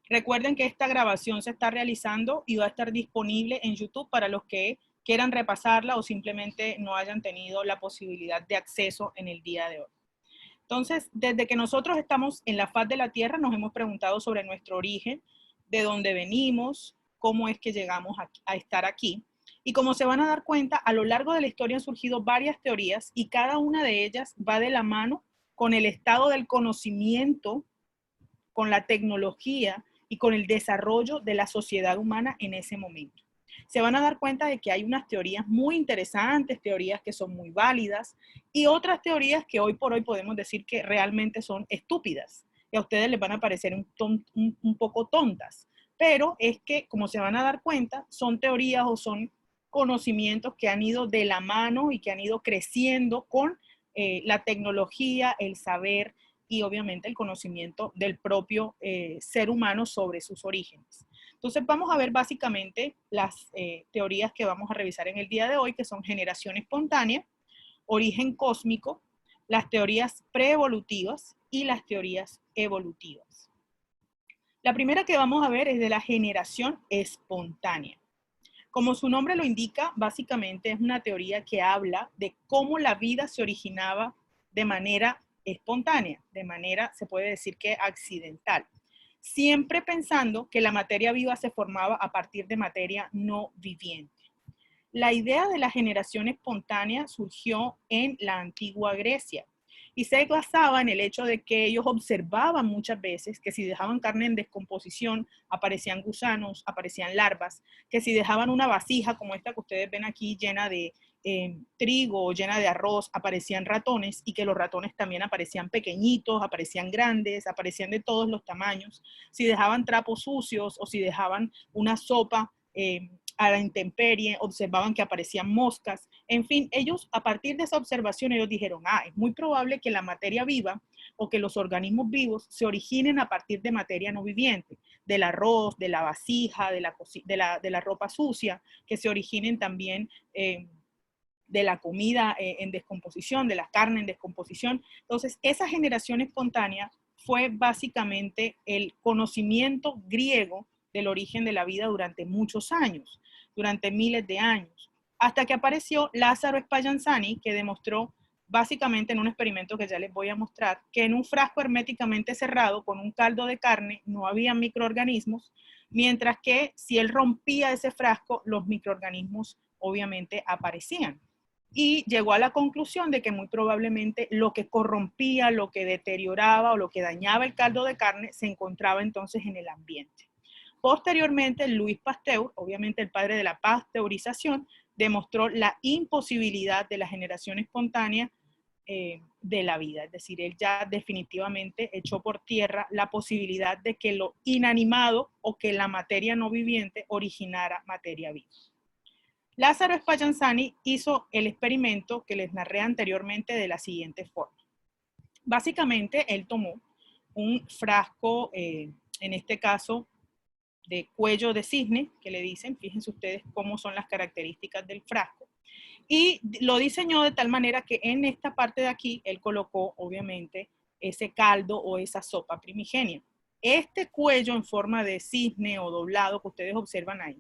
Recuerden que esta grabación se está realizando y va a estar disponible en YouTube para los que quieran repasarla o simplemente no hayan tenido la posibilidad de acceso en el día de hoy. Entonces, desde que nosotros estamos en la faz de la Tierra, nos hemos preguntado sobre nuestro origen, de dónde venimos, cómo es que llegamos a estar aquí. Y como se van a dar cuenta, a lo largo de la historia han surgido varias teorías y cada una de ellas va de la mano con el estado del conocimiento, con la tecnología y con el desarrollo de la sociedad humana en ese momento. Se van a dar cuenta de que hay unas teorías muy interesantes, teorías que son muy válidas y otras teorías que hoy por hoy podemos decir que realmente son estúpidas y a ustedes les van a parecer un poco tontas. Pero es que, como se van a dar cuenta, son teorías o son conocimientos que han ido de la mano y que han ido creciendo con la tecnología, el saber y obviamente el conocimiento del propio ser humano sobre sus orígenes. Entonces vamos a ver básicamente las teorías que vamos a revisar en el día de hoy, que son generación espontánea, origen cósmico, las teorías preevolutivas y las teorías evolutivas. La primera que vamos a ver es de la generación espontánea. Como su nombre lo indica, básicamente es una teoría que habla de cómo la vida se originaba de manera espontánea, de manera, se puede decir que accidental, siempre pensando que la materia viva se formaba a partir de materia no viviente. La idea de la generación espontánea surgió en la antigua Grecia y se basaba en el hecho de que ellos observaban muchas veces que si dejaban carne en descomposición aparecían gusanos, aparecían larvas, que si dejaban una vasija como esta que ustedes ven aquí llena de trigo o llena de arroz, aparecían ratones y que los ratones también aparecían pequeñitos, aparecían grandes, aparecían de todos los tamaños. Si dejaban trapos sucios o si dejaban una sopa a la intemperie, observaban que aparecían moscas. En fin, ellos a partir de esa observación ellos dijeron, es muy probable que la materia viva o que los organismos vivos se originen a partir de materia no viviente, del arroz, de la vasija, de la ropa sucia, que se originen también de la comida en descomposición, de la carne en descomposición. Entonces, esa generación espontánea fue básicamente el conocimiento griego del origen de la vida durante muchos años, durante miles de años, hasta que apareció Lázaro Spallanzani, que demostró básicamente en un experimento que ya les voy a mostrar, que en un frasco herméticamente cerrado con un caldo de carne no había microorganismos, mientras que si él rompía ese frasco, los microorganismos obviamente aparecían. Y llegó a la conclusión de que muy probablemente lo que corrompía, lo que deterioraba o lo que dañaba el caldo de carne se encontraba entonces en el ambiente. Posteriormente, Louis Pasteur, obviamente el padre de la pasteurización, demostró la imposibilidad de la generación espontánea de la vida. Es decir, él ya definitivamente echó por tierra la posibilidad de que lo inanimado o que la materia no viviente originara materia viva. Lázaro Spallanzani hizo el experimento que les narré anteriormente de la siguiente forma. Básicamente, él tomó un frasco, en este caso, de cuello de cisne, que le dicen, fíjense ustedes cómo son las características del frasco, y lo diseñó de tal manera que en esta parte de aquí, él colocó, obviamente, ese caldo o esa sopa primigenia. Este cuello en forma de cisne o doblado que ustedes observan ahí,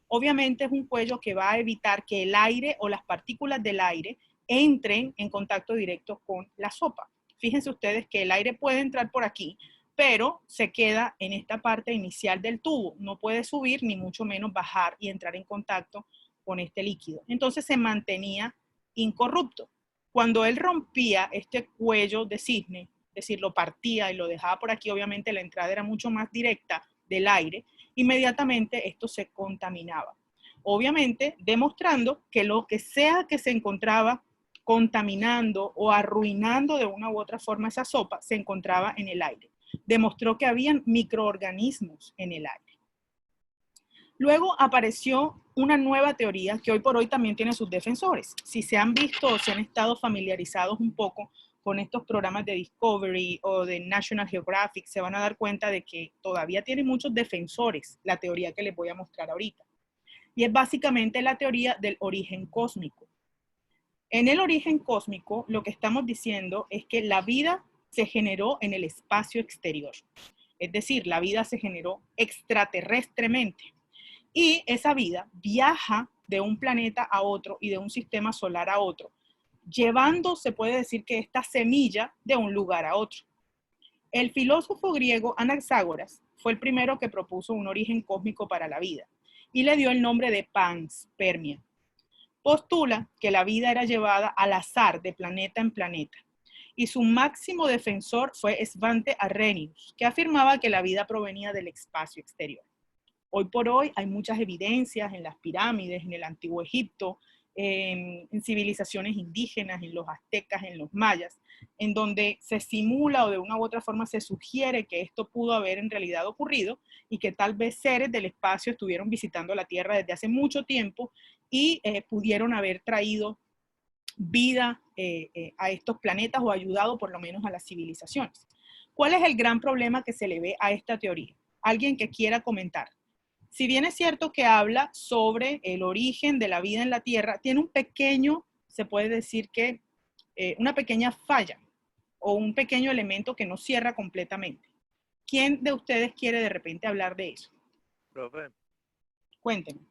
obviamente es un cuello que va a evitar que el aire o las partículas del aire entren en contacto directo con la sopa. Fíjense ustedes que el aire puede entrar por aquí, pero se queda en esta parte inicial del tubo. No puede subir ni mucho menos bajar y entrar en contacto con este líquido. Entonces se mantenía incorrupto. Cuando él rompía este cuello de cisne, es decir, lo partía y lo dejaba por aquí, obviamente la entrada era mucho más directa del aire, inmediatamente esto se contaminaba. Obviamente demostrando que lo que sea que se encontraba contaminando o arruinando de una u otra forma esa sopa, se encontraba en el aire. Demostró que habían microorganismos en el aire. Luego apareció una nueva teoría que hoy por hoy también tiene sus defensores. Si se han visto o se han estado familiarizados un poco con estos programas de Discovery o de National Geographic, se van a dar cuenta de que todavía tiene muchos defensores la teoría que les voy a mostrar ahorita. Y es básicamente la teoría del origen cósmico. En el origen cósmico, lo que estamos diciendo es que la vida se generó en el espacio exterior. Es decir, la vida se generó extraterrestremente. Y esa vida viaja de un planeta a otro y de un sistema solar a otro, llevando, se puede decir que esta semilla de un lugar a otro. El filósofo griego Anaxágoras fue el primero que propuso un origen cósmico para la vida y le dio el nombre de panspermia. Postula que la vida era llevada al azar de planeta en planeta y su máximo defensor fue Svante Arrhenius, que afirmaba que la vida provenía del espacio exterior. Hoy por hoy hay muchas evidencias en las pirámides, en el antiguo Egipto, en civilizaciones indígenas, en los aztecas, en los mayas, en donde se simula o de una u otra forma se sugiere que esto pudo haber en realidad ocurrido y que tal vez seres del espacio estuvieron visitando la Tierra desde hace mucho tiempo y pudieron haber traído vida a estos planetas o ayudado por lo menos a las civilizaciones. ¿Cuál es el gran problema que se le ve a esta teoría? Alguien que quiera comentar. Si bien es cierto que habla sobre el origen de la vida en la Tierra, tiene un pequeño, se puede decir que una pequeña falla o un pequeño elemento que no cierra completamente. ¿Quién de ustedes quiere de repente hablar de eso? Profe, Cuéntenme.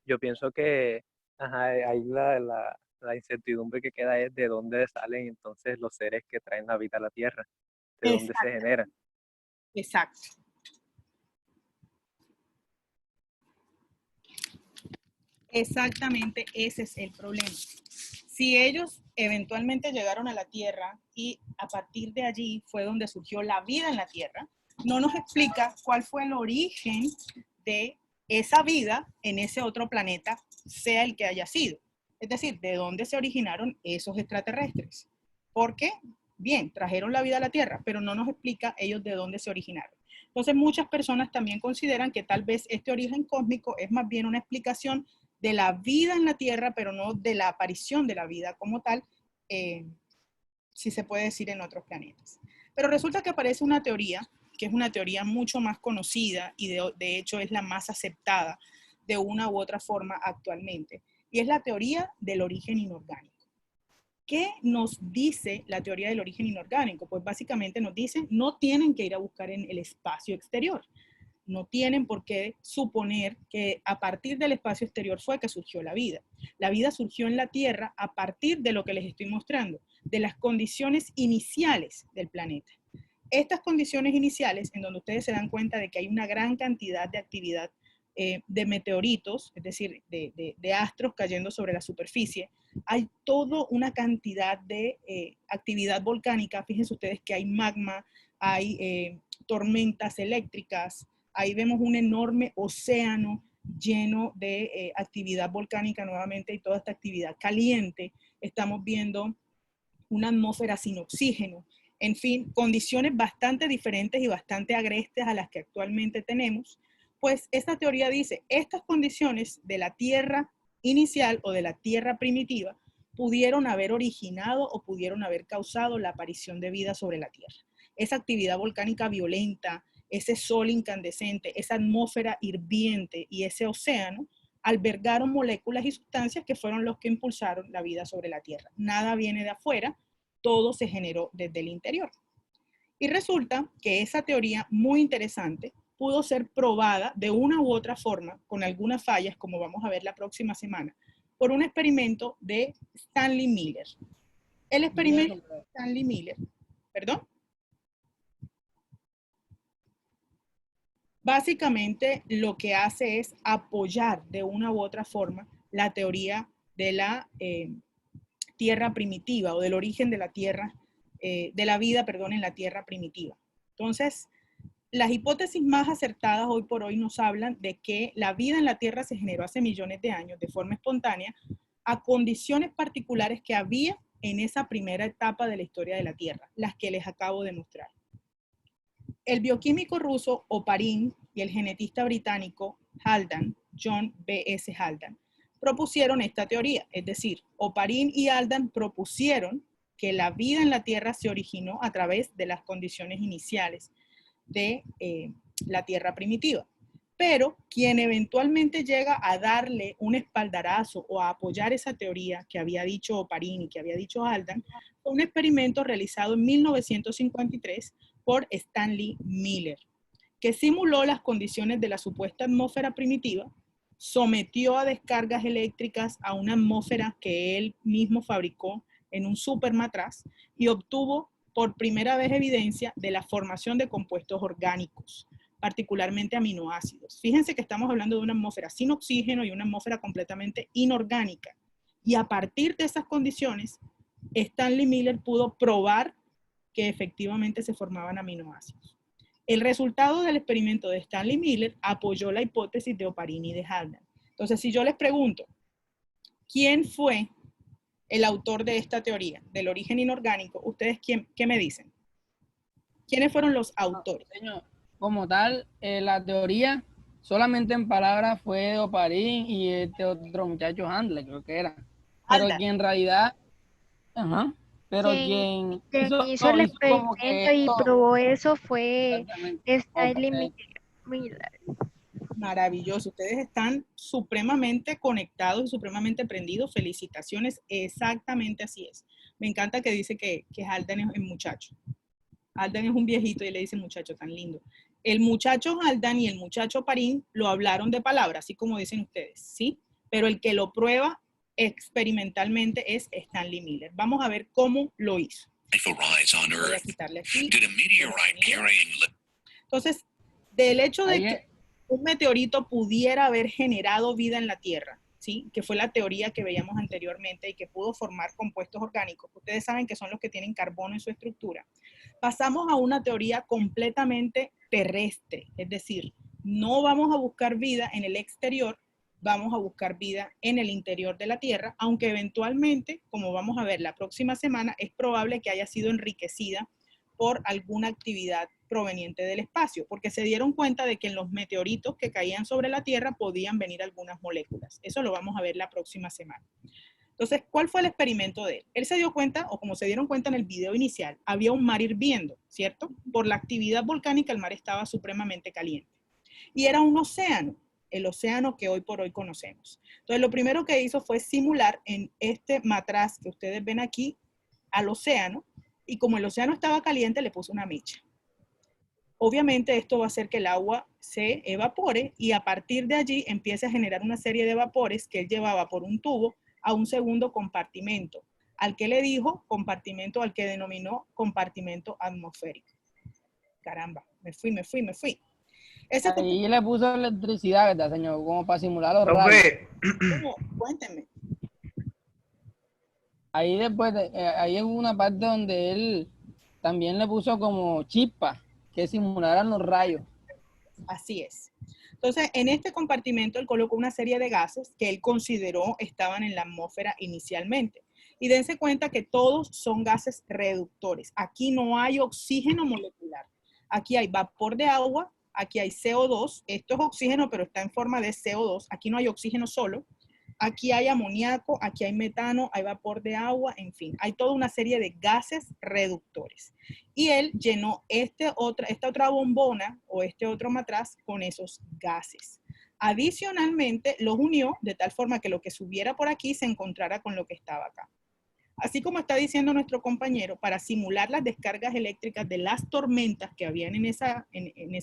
yo pienso que ajá, ahí la incertidumbre que queda es de dónde salen entonces los seres que traen la vida a la Tierra, de dónde se Exacto. generan. Exacto. Exactamente ese es el problema. Si ellos eventualmente llegaron a la Tierra y a partir de allí fue donde surgió la vida en la Tierra, no nos explica cuál fue el origen de esa vida en ese otro planeta, sea el que haya sido. Es decir, de dónde se originaron esos extraterrestres. Porque, bien, trajeron la vida a la Tierra, pero no nos explica ellos de dónde se originaron. Entonces, muchas personas también consideran que tal vez este origen cósmico es más bien una explicación de la vida en la Tierra, pero no de la aparición de la vida como tal, si se puede decir en otros planetas. Pero resulta que aparece una teoría, que es una teoría mucho más conocida y de hecho es la más aceptada de una u otra forma actualmente, y es la teoría del origen inorgánico. ¿Qué nos dice la teoría del origen inorgánico? Pues básicamente nos dice, no tienen que ir a buscar en el espacio exterior. No tienen por qué suponer que a partir del espacio exterior fue que surgió la vida. La vida surgió en la Tierra a partir de lo que les estoy mostrando, de las condiciones iniciales del planeta. Estas condiciones iniciales, en donde ustedes se dan cuenta de que hay una gran cantidad de actividad de meteoritos, es decir, de astros cayendo sobre la superficie, hay toda una cantidad de actividad volcánica. Fíjense ustedes que hay magma, hay tormentas eléctricas, ahí vemos un enorme océano lleno de actividad volcánica nuevamente y toda esta actividad caliente. Estamos viendo una atmósfera sin oxígeno. En fin, condiciones bastante diferentes y bastante agrestes a las que actualmente tenemos. Pues esta teoría dice, estas condiciones de la Tierra inicial o de la Tierra primitiva pudieron haber originado o pudieron haber causado la aparición de vida sobre la Tierra. Esa actividad volcánica violenta, ese sol incandescente, esa atmósfera hirviente y ese océano albergaron moléculas y sustancias que fueron los que impulsaron la vida sobre la Tierra. Nada viene de afuera, todo se generó desde el interior. Y resulta que esa teoría muy interesante pudo ser probada de una u otra forma, con algunas fallas, como vamos a ver la próxima semana, por un experimento de Stanley Miller. El experimento de Stanley Miller, ¿perdón? Básicamente lo que hace es apoyar de una u otra forma la teoría de la tierra primitiva o del origen de la tierra, de la vida, perdón, en la tierra primitiva. Entonces, las hipótesis más acertadas hoy por hoy nos hablan de que la vida en la tierra se generó hace millones de años de forma espontánea a condiciones particulares que había en esa primera etapa de la historia de la tierra, las que les acabo de mostrar. El bioquímico ruso Oparin y el genetista británico Haldane, John B.S. Haldane, propusieron esta teoría, es decir, Oparin y Haldane propusieron que la vida en la Tierra se originó a través de las condiciones iniciales de la Tierra primitiva. Pero quien eventualmente llega a darle un espaldarazo o a apoyar esa teoría que había dicho Oparin y que había dicho Haldane fue un experimento realizado en 1953 por Stanley Miller, que simuló las condiciones de la supuesta atmósfera primitiva, sometió a descargas eléctricas a una atmósfera que él mismo fabricó en un supermatraz y obtuvo por primera vez evidencia de la formación de compuestos orgánicos, particularmente aminoácidos. Fíjense que estamos hablando de una atmósfera sin oxígeno y una atmósfera completamente inorgánica. Y a partir de esas condiciones, Stanley Miller pudo probar que efectivamente se formaban aminoácidos. El resultado del experimento de Stanley Miller apoyó la hipótesis de Oparini y de Haldane. Entonces, si yo les pregunto, ¿quién fue el autor de esta teoría del origen inorgánico? ¿Ustedes qué me dicen? ¿Quiénes fueron los autores? Señor, como tal, la teoría solamente en palabras fue de Oparin y este otro muchacho Handler, creo que era. Pero Haldane. que en realidad, ajá, pero Quien quien hizo el hizo como que experimento y esto, probó eso fue exactamente, Stanley Miller. Maravilloso. Ustedes están supremamente conectados y supremamente prendidos. Felicitaciones. Exactamente así es. Me encanta que dice que Haldane es el muchacho. Haldane es un viejito y le dice muchacho tan lindo. El muchacho Haldane y el muchacho Oparin lo hablaron de palabras, así como dicen ustedes, ¿sí? Pero el que lo prueba experimentalmente es Stanley Miller. Vamos a ver cómo lo hizo. Voy a quitarle aquí. Entonces, del hecho de que un meteorito pudiera haber generado vida en la Tierra, ¿sí? Que fue la teoría que veíamos anteriormente y que pudo formar compuestos orgánicos. Ustedes saben que son los que tienen carbono en su estructura. Pasamos a una teoría completamente terrestre, es decir, no vamos a buscar vida en el exterior, vamos a buscar vida en el interior de la Tierra, aunque eventualmente, como vamos a ver la próxima semana, es probable que haya sido enriquecida por alguna actividad proveniente del espacio, porque se dieron cuenta de que en los meteoritos que caían sobre la Tierra podían venir algunas moléculas. Eso lo vamos a ver la próxima semana. Entonces, ¿cuál fue el experimento de él? Él se dio cuenta, o como se dieron cuenta en el video inicial, había un mar hirviendo, ¿cierto? Por la actividad volcánica el mar estaba supremamente caliente. Y era un océano, el océano que hoy por hoy conocemos. Entonces, lo primero que hizo fue simular en este matraz que ustedes ven aquí al océano, y como el océano estaba caliente, le puso una mecha. Obviamente esto va a hacer que el agua se evapore y a partir de allí empiece a generar una serie de vapores que él llevaba por un tubo a un segundo compartimento, al que le dijo compartimento, al que denominó compartimento atmosférico. Caramba, me fui. Ahí le puso electricidad, ¿verdad, señor? Como para simular los rayos. Cuéntenme. Ahí después, ahí en una parte donde él también le puso como chispas que simularan los rayos. Así es. Entonces, en este compartimento él colocó una serie de gases que él consideró estaban en la atmósfera inicialmente. Y dense cuenta que todos son gases reductores. Aquí no hay oxígeno molecular. Aquí hay vapor de agua, aquí hay CO2. Esto es oxígeno, pero está en forma de CO2. Aquí no hay oxígeno solo. Aquí hay amoníaco, aquí hay metano, hay vapor de agua, en fin. Hay toda una serie de gases reductores. Y él llenó esta otra bombona o este otro matraz con esos gases. Adicionalmente, los unió de tal forma que lo que subiera por aquí se encontrara con lo que estaba acá. Así como está diciendo nuestro compañero, para simular las descargas eléctricas de las tormentas que habían en esa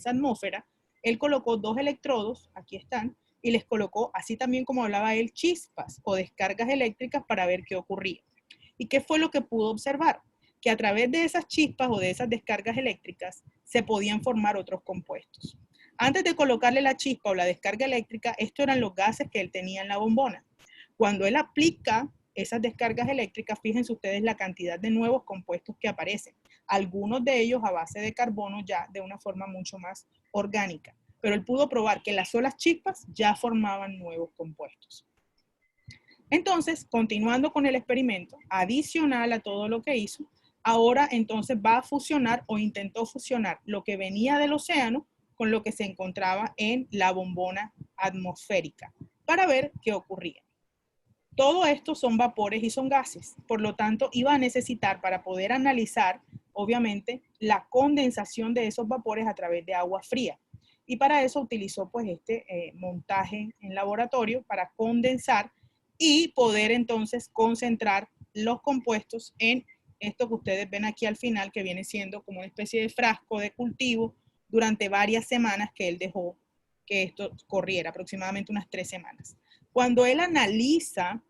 atmósfera, él colocó dos electrodos, aquí están, y les colocó, así también como hablaba él, chispas o descargas eléctricas para ver qué ocurría. ¿Y qué fue lo que pudo observar? Que a través de esas chispas o de esas descargas eléctricas se podían formar otros compuestos. Antes de colocarle la chispa o la descarga eléctrica, estos eran los gases que él tenía en la bombona. Cuando él aplica esas descargas eléctricas, fíjense ustedes la cantidad de nuevos compuestos que aparecen. Algunos de ellos a base de carbono ya de una forma mucho más orgánica. Pero él pudo probar que las solas chispas ya formaban nuevos compuestos. Entonces, continuando con el experimento, adicional a todo lo que hizo, ahora entonces va a fusionar o intentó fusionar lo que venía del océano con lo que se encontraba en la bombona atmosférica para ver qué ocurría. Todo esto son vapores y son gases, por lo tanto iba a necesitar para poder analizar, obviamente, la condensación de esos vapores a través de agua fría. Y para eso utilizó pues este montaje en laboratorio para condensar y poder entonces concentrar los compuestos en esto que ustedes ven aquí al final, que viene siendo como una especie de frasco de cultivo durante varias semanas que él dejó que esto corriera, aproximadamente unas 3 semanas. Cuando él analiza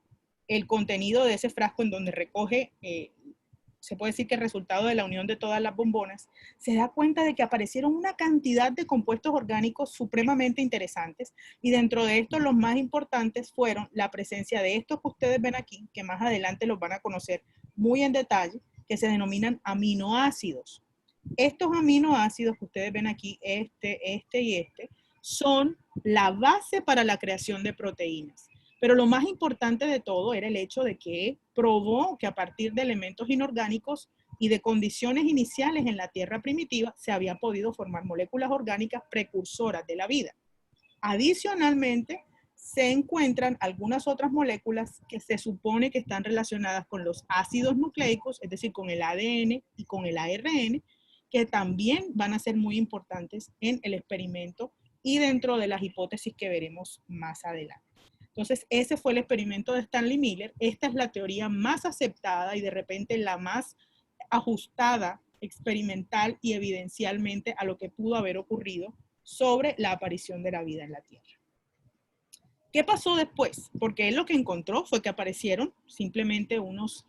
el contenido de ese frasco en donde recoge, se puede decir que el resultado de la unión de todas las bombonas, se da cuenta de que aparecieron una cantidad de compuestos orgánicos supremamente interesantes, y dentro de estos los más importantes fueron la presencia de estos que ustedes ven aquí, que más adelante los van a conocer muy en detalle, que se denominan aminoácidos. Estos aminoácidos que ustedes ven aquí, este y este, son la base para la creación de proteínas. Pero lo más importante de todo era el hecho de que probó que a partir de elementos inorgánicos y de condiciones iniciales en la Tierra primitiva se habían podido formar moléculas orgánicas precursoras de la vida. Adicionalmente, se encuentran algunas otras moléculas que se supone que están relacionadas con los ácidos nucleicos, es decir, con el ADN y con el ARN, que también van a ser muy importantes en el experimento y dentro de las hipótesis que veremos más adelante. Entonces, ese fue el experimento de Stanley Miller. Esta es la teoría más aceptada y de repente la más ajustada experimental y evidencialmente a lo que pudo haber ocurrido sobre la aparición de la vida en la Tierra. ¿Qué pasó después? Porque él lo que encontró fue que aparecieron simplemente unos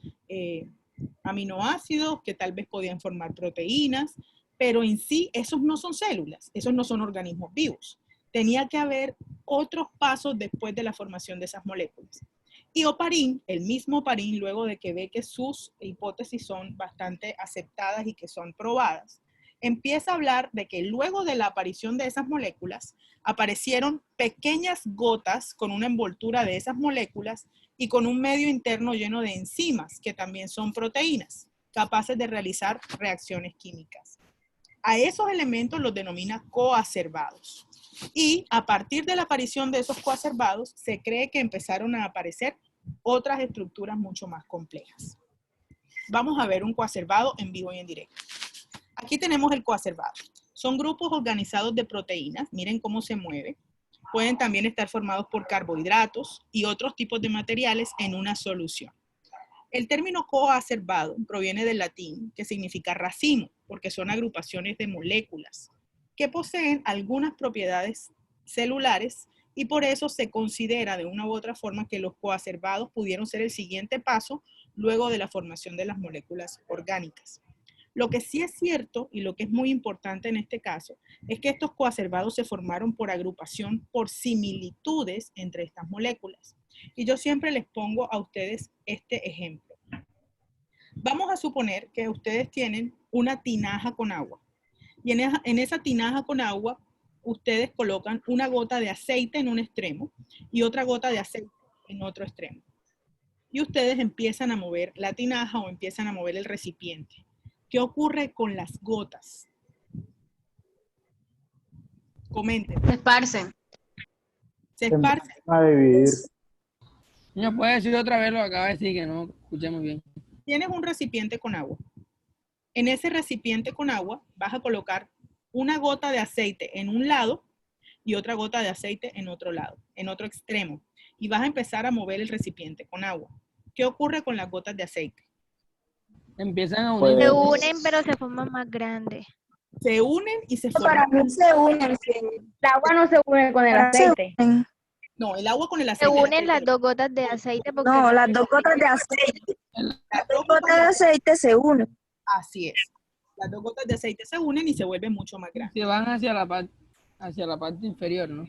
aminoácidos que tal vez podían formar proteínas, pero en sí esos no son células, esos no son organismos vivos. Tenía que haber otros pasos después de la formación de esas moléculas. Y Oparin, el mismo Oparin, luego de que ve que sus hipótesis son bastante aceptadas y que son probadas, empieza a hablar de que luego de la aparición de esas moléculas, aparecieron pequeñas gotas con una envoltura de esas moléculas y con un medio interno lleno de enzimas, que también son proteínas, capaces de realizar reacciones químicas. A esos elementos los denomina coacervados. Y a partir de la aparición de esos coacervados, se cree que empezaron a aparecer otras estructuras mucho más complejas. Vamos a ver un coacervado en vivo y en directo. Aquí tenemos el coacervado. Son grupos organizados de proteínas. Miren cómo se mueve. Pueden también estar formados por carbohidratos y otros tipos de materiales en una solución. El término coacervado proviene del latín, que significa racimo, porque son agrupaciones de moléculas que poseen algunas propiedades celulares y por eso se considera de una u otra forma que los coacervados pudieron ser el siguiente paso luego de la formación de las moléculas orgánicas. Lo que sí es cierto y lo que es muy importante en este caso es que estos coacervados se formaron por agrupación por similitudes entre estas moléculas. Y yo siempre les pongo a ustedes este ejemplo. Vamos a suponer que ustedes tienen una tinaja con agua. Y en esa tinaja con agua, ustedes colocan una gota de aceite en un extremo y otra gota de aceite en otro extremo. Y ustedes empiezan a mover la tinaja o empiezan a mover el recipiente. ¿Qué ocurre con las gotas? Comenten. Se esparcen. Se esparcen. A dividir. ¿Me puede decir otra vez lo que acaba de decir que no escuché muy bien? Tienes un recipiente con agua. En ese recipiente con agua vas a colocar una gota de aceite en un lado y otra gota de aceite en otro lado, en otro extremo. Y vas a empezar a mover el recipiente con agua. ¿Qué ocurre con las gotas de aceite? Empiezan a unir. Se unen, pero se forman más grandes. Se unen y se Para forman. mí se unen. El agua no se une con el aceite. No, el agua con el Se aceite. unen las dos gotas de aceite porque No, las dos gotas de aceite. Las Dos gotas de aceite se unen. Así es. Las dos gotas de aceite se unen y se vuelven mucho más grandes. Se van hacia la parte inferior, ¿no?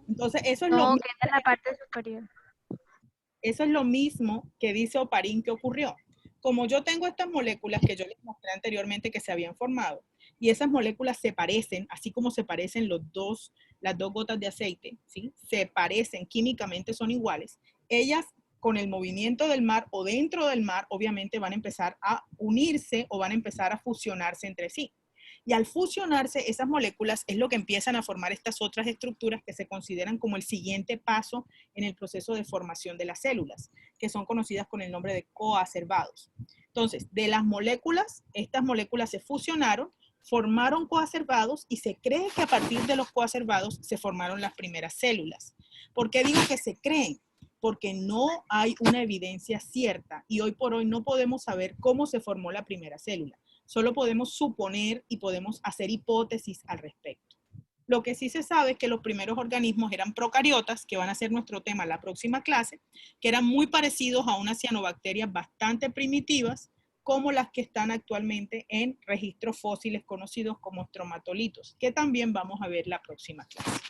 Entonces, eso es no lo queda en la parte superior. Eso es lo mismo que dice Oparin que ocurrió. Como yo tengo estas moléculas que yo les mostré anteriormente que se habían formado, y esas moléculas se parecen, así como se parecen las dos gotas de aceite, ¿sí? Se parecen, químicamente son iguales, ellas con el movimiento del mar o dentro del mar, obviamente van a empezar a unirse o van a empezar a fusionarse entre sí. Y al fusionarse esas moléculas es lo que empiezan a formar estas otras estructuras que se consideran como el siguiente paso en el proceso de formación de las células, que son conocidas con el nombre de coacervados. Entonces, de las moléculas, estas moléculas se fusionaron, formaron coacervados y se cree que a partir de los coacervados se formaron las primeras células. ¿Por qué digo que se creen? porque no hay una evidencia cierta y hoy por hoy no podemos saber cómo se formó la primera célula. Solo podemos suponer y podemos hacer hipótesis al respecto. Lo que sí se sabe es que los primeros organismos eran procariotas, que van a ser nuestro tema la próxima clase, que eran muy parecidos a unas cianobacterias bastante primitivas, como las que están actualmente en registros fósiles conocidos como estromatolitos, que también vamos a ver la próxima clase.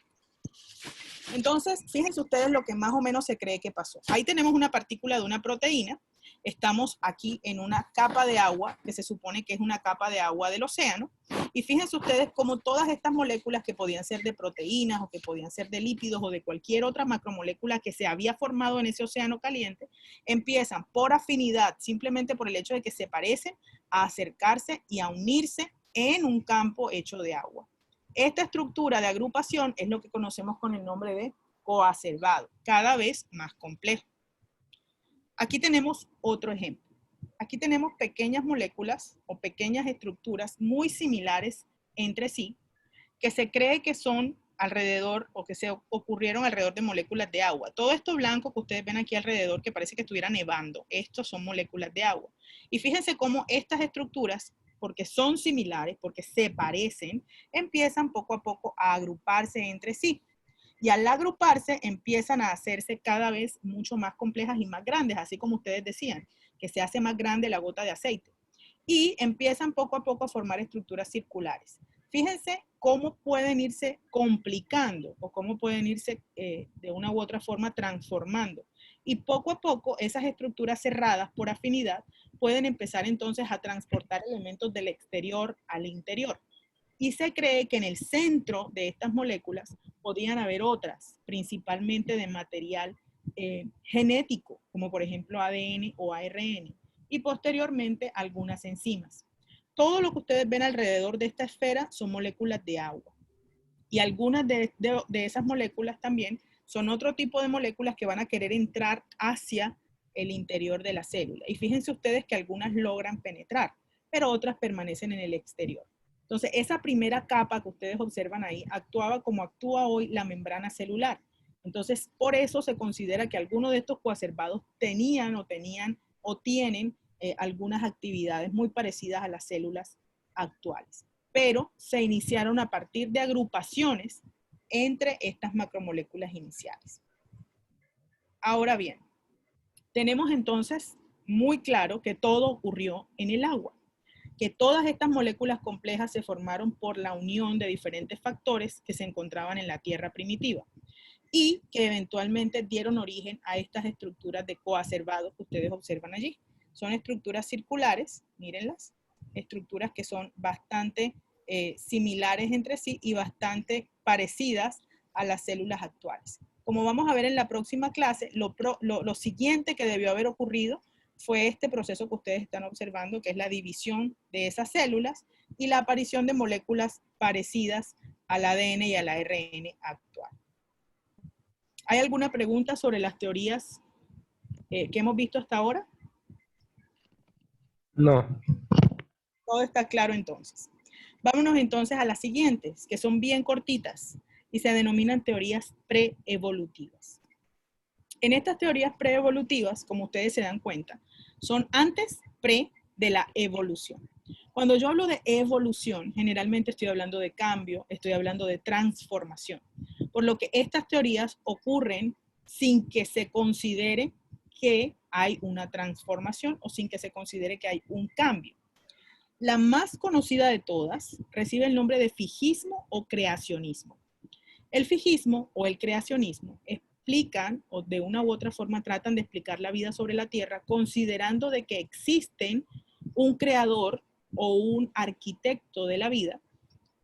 Entonces, fíjense ustedes lo que más o menos se cree que pasó. Ahí tenemos una partícula de una proteína. Estamos aquí en una capa de agua, que se supone que es una capa de agua del océano. Y fíjense ustedes cómo todas estas moléculas que podían ser de proteínas o que podían ser de lípidos o de cualquier otra macromolécula que se había formado en ese océano caliente, empiezan por afinidad, simplemente por el hecho de que se parecen, a acercarse y a unirse en un campo hecho de agua. Esta estructura de agrupación es lo que conocemos con el nombre de coacervado, cada vez más complejo. Aquí tenemos otro ejemplo. Aquí tenemos pequeñas moléculas o pequeñas estructuras muy similares entre sí, que se cree que son alrededor o que se ocurrieron alrededor de moléculas de agua. Todo esto blanco que ustedes ven aquí alrededor, que parece que estuviera nevando, estos son moléculas de agua. Y fíjense cómo estas estructuras, porque son similares, porque se parecen, empiezan poco a poco a agruparse entre sí. Y al agruparse empiezan a hacerse cada vez mucho más complejas y más grandes, así como ustedes decían, que se hace más grande la gota de aceite. Y empiezan poco a poco a formar estructuras circulares. Fíjense cómo pueden irse complicando o cómo pueden irse de una u otra forma transformando. Y poco a poco esas estructuras cerradas por afinidad pueden empezar entonces a transportar elementos del exterior al interior. Y se cree que en el centro de estas moléculas podían haber otras, principalmente de material genético, como por ejemplo ADN o ARN, y posteriormente algunas enzimas. Todo lo que ustedes ven alrededor de esta esfera son moléculas de agua. Y algunas de esas moléculas también son otro tipo de moléculas que van a querer entrar hacia el interior de la célula. Y fíjense ustedes que algunas logran penetrar, pero otras permanecen en el exterior. Entonces, esa primera capa que ustedes observan ahí actuaba como actúa hoy la membrana celular. Entonces, por eso se considera que algunos de estos coacervados tienen algunas actividades muy parecidas a las células actuales. Pero se iniciaron a partir de agrupaciones entre estas macromoléculas iniciales. Ahora bien, tenemos entonces muy claro que todo ocurrió en el agua, que todas estas moléculas complejas se formaron por la unión de diferentes factores que se encontraban en la Tierra primitiva y que eventualmente dieron origen a estas estructuras de coacervados que ustedes observan allí. Son estructuras circulares, mírenlas, estructuras que son bastante similares entre sí y bastante parecidas a las células actuales. Como vamos a ver en la próxima clase, lo siguiente que debió haber ocurrido fue este proceso que ustedes están observando, que es la división de esas células y la aparición de moléculas parecidas al ADN y al ARN actual. ¿Hay alguna pregunta sobre las teorías que hemos visto hasta ahora? No. Todo está claro entonces. Vámonos entonces a las siguientes, que son bien cortitas y se denominan teorías preevolutivas. En estas teorías preevolutivas, como ustedes se dan cuenta, son antes de la evolución. Cuando yo hablo de evolución, generalmente estoy hablando de cambio, estoy hablando de transformación. Por lo que estas teorías ocurren sin que se considere que hay una transformación o sin que se considere que hay un cambio. La más conocida de todas recibe el nombre de fijismo o creacionismo. El fijismo o el creacionismo explican o de una u otra forma tratan de explicar la vida sobre la Tierra considerando de que existen un creador o un arquitecto de la vida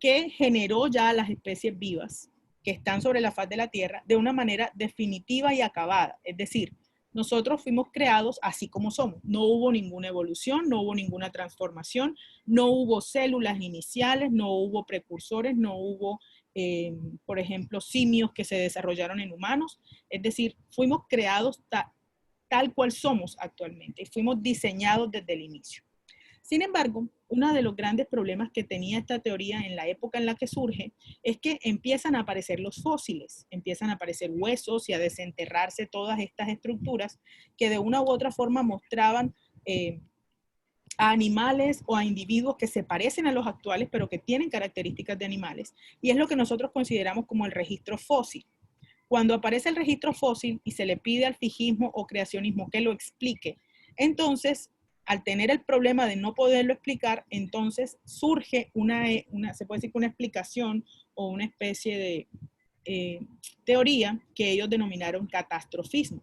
que generó ya las especies vivas que están sobre la faz de la Tierra de una manera definitiva y acabada. Es decir, nosotros fuimos creados así como somos. No hubo ninguna evolución, no hubo ninguna transformación, no hubo células iniciales, no hubo precursores, no hubo, por ejemplo, simios que se desarrollaron en humanos. Es decir, fuimos creados tal cual somos actualmente y fuimos diseñados desde el inicio. Sin embargo, uno de los grandes problemas que tenía esta teoría en la época en la que surge es que empiezan a aparecer los fósiles, empiezan a aparecer huesos y a desenterrarse todas estas estructuras que de una u otra forma mostraban a animales o a individuos que se parecen a los actuales, pero que tienen características de animales. Y es lo que nosotros consideramos como el registro fósil. Cuando aparece el registro fósil y se le pide al fijismo o creacionismo que lo explique, entonces, al tener el problema de no poderlo explicar, entonces surge se puede decir que una explicación o una especie de teoría que ellos denominaron catastrofismo.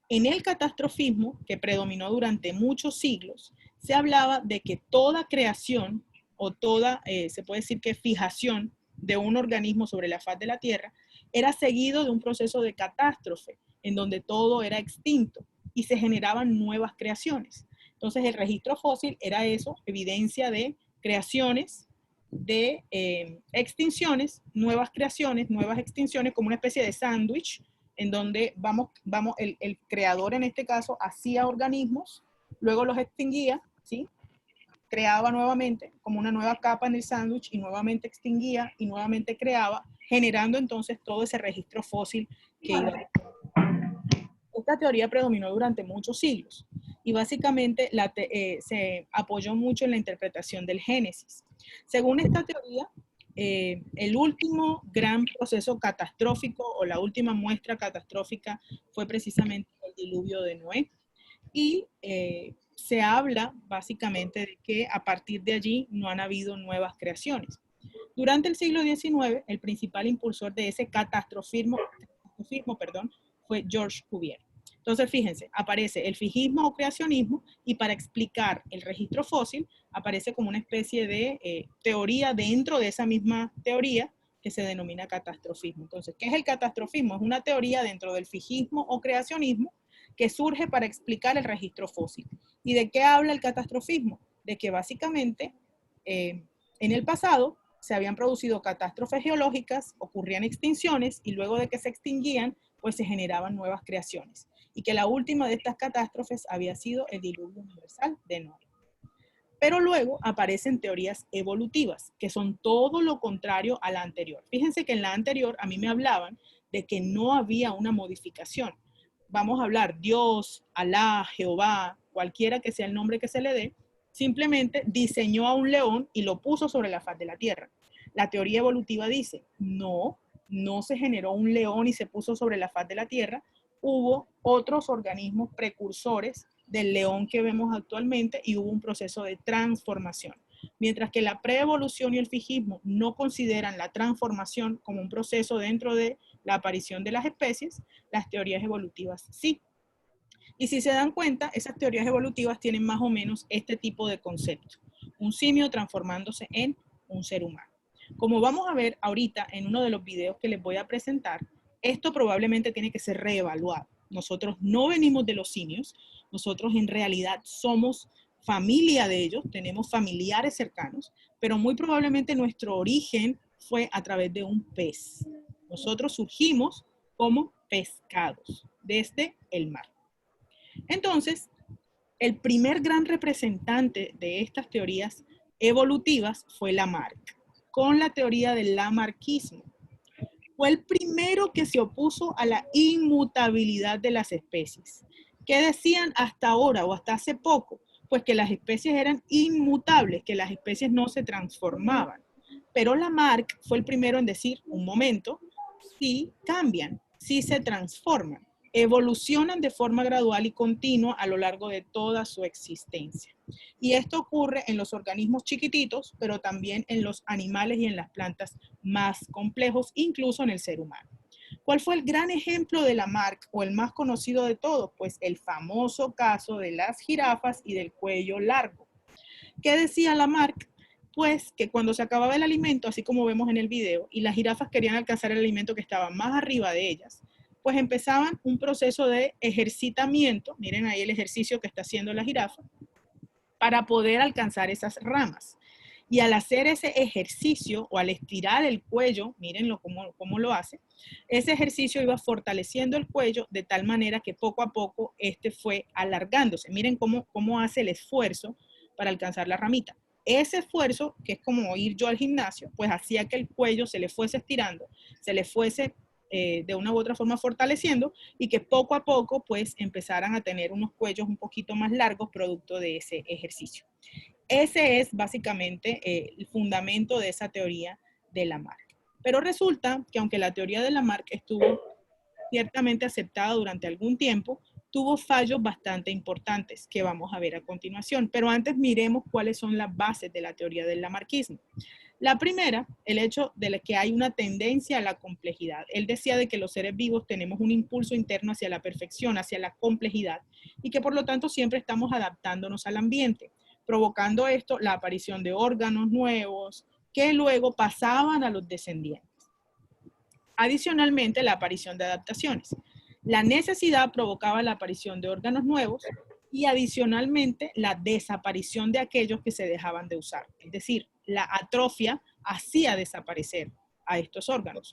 En el catastrofismo, que predominó durante muchos siglos, se hablaba de que toda creación o toda, se puede decir que fijación de un organismo sobre la faz de la Tierra era seguido de un proceso de catástrofe, en donde todo era extinto y se generaban nuevas creaciones. Entonces el registro fósil era eso, evidencia de creaciones, de extinciones, nuevas creaciones, nuevas extinciones, como una especie de sándwich, en donde el creador en este caso hacía organismos, luego los extinguía, ¿sí? Creaba nuevamente como una nueva capa en el sándwich y nuevamente extinguía y nuevamente creaba, generando entonces todo ese registro fósil que iba. Esta teoría predominó durante muchos siglos y básicamente se apoyó mucho en la interpretación del Génesis. Según esta teoría, el último gran proceso catastrófico o la última muestra catastrófica fue precisamente el diluvio de Noé. Y se habla básicamente de que a partir de allí no han habido nuevas creaciones. Durante el siglo XIX, el principal impulsor de ese catastrofismo fue Georges Cuvier. Entonces, fíjense, aparece el fijismo o creacionismo y para explicar el registro fósil aparece como una especie de teoría dentro de esa misma teoría que se denomina catastrofismo. Entonces, ¿qué es el catastrofismo? Es una teoría dentro del fijismo o creacionismo que surge para explicar el registro fósil. ¿Y de qué habla el catastrofismo? De que básicamente en el pasado se habían producido catástrofes geológicas, ocurrían extinciones y luego de que se extinguían, pues se generaban nuevas creaciones. Y que la última de estas catástrofes había sido el diluvio universal de Noé. Pero luego aparecen teorías evolutivas, que son todo lo contrario a la anterior. Fíjense que en la anterior a mí me hablaban de que no había una modificación. Vamos a hablar Dios, Alá, Jehová, cualquiera que sea el nombre que se le dé, simplemente diseñó a un león y lo puso sobre la faz de la tierra. La teoría evolutiva dice, no se generó un león y se puso sobre la faz de la tierra, hubo otros organismos precursores del león que vemos actualmente y hubo un proceso de transformación. Mientras que la preevolución y el fijismo no consideran la transformación como un proceso dentro de la aparición de las especies, las teorías evolutivas sí. Y si se dan cuenta, esas teorías evolutivas tienen más o menos este tipo de concepto. Un simio transformándose en un ser humano. Como vamos a ver ahorita en uno de los videos que les voy a presentar, esto probablemente tiene que ser reevaluado. Nosotros no venimos de los simios, nosotros en realidad somos familia de ellos, tenemos familiares cercanos, pero muy probablemente nuestro origen fue a través de un pez. Nosotros surgimos como pescados desde el mar. Entonces, el primer gran representante de estas teorías evolutivas fue Lamarck, con la teoría del lamarckismo. Fue el primero que se opuso a la inmutabilidad de las especies. ¿Qué decían hasta ahora o hasta hace poco? Pues que las especies eran inmutables, que las especies no se transformaban. Pero Lamarck fue el primero en decir, un momento, sí cambian, sí se transforman, evolucionan de forma gradual y continua a lo largo de toda su existencia. Y esto ocurre en los organismos chiquititos, pero también en los animales y en las plantas más complejos, incluso en el ser humano. ¿Cuál fue el gran ejemplo de Lamarck o el más conocido de todos? Pues el famoso caso de las jirafas y del cuello largo. ¿Qué decía Lamarck? Pues que cuando se acababa el alimento, así como vemos en el video, y las jirafas querían alcanzar el alimento que estaba más arriba de ellas, pues empezaban un proceso de ejercitamiento, miren ahí el ejercicio que está haciendo la jirafa, para poder alcanzar esas ramas. Y al hacer ese ejercicio o al estirar el cuello, mírenlo cómo lo hace, ese ejercicio iba fortaleciendo el cuello de tal manera que poco a poco este fue alargándose. Miren cómo hace el esfuerzo para alcanzar la ramita. Ese esfuerzo, que es como ir yo al gimnasio, pues hacía que el cuello se le fuese estirando, se le fuese de una u otra forma fortaleciendo y que poco a poco pues empezaran a tener unos cuellos un poquito más largos producto de ese ejercicio. Ese es básicamente el fundamento de esa teoría de Lamarck. Pero resulta que aunque la teoría de Lamarck estuvo ciertamente aceptada durante algún tiempo, tuvo fallos bastante importantes que vamos a ver a continuación. Pero antes miremos cuáles son las bases de la teoría del lamarquismo. La primera, el hecho de que hay una tendencia a la complejidad. Él decía de que los seres vivos tenemos un impulso interno hacia la perfección, hacia la complejidad, y que por lo tanto siempre estamos adaptándonos al ambiente, provocando esto la aparición de órganos nuevos que luego pasaban a los descendientes. Adicionalmente, la aparición de adaptaciones. La necesidad provocaba la aparición de órganos nuevos y adicionalmente la desaparición de aquellos que se dejaban de usar. Es decir, la atrofia hacía desaparecer a estos órganos.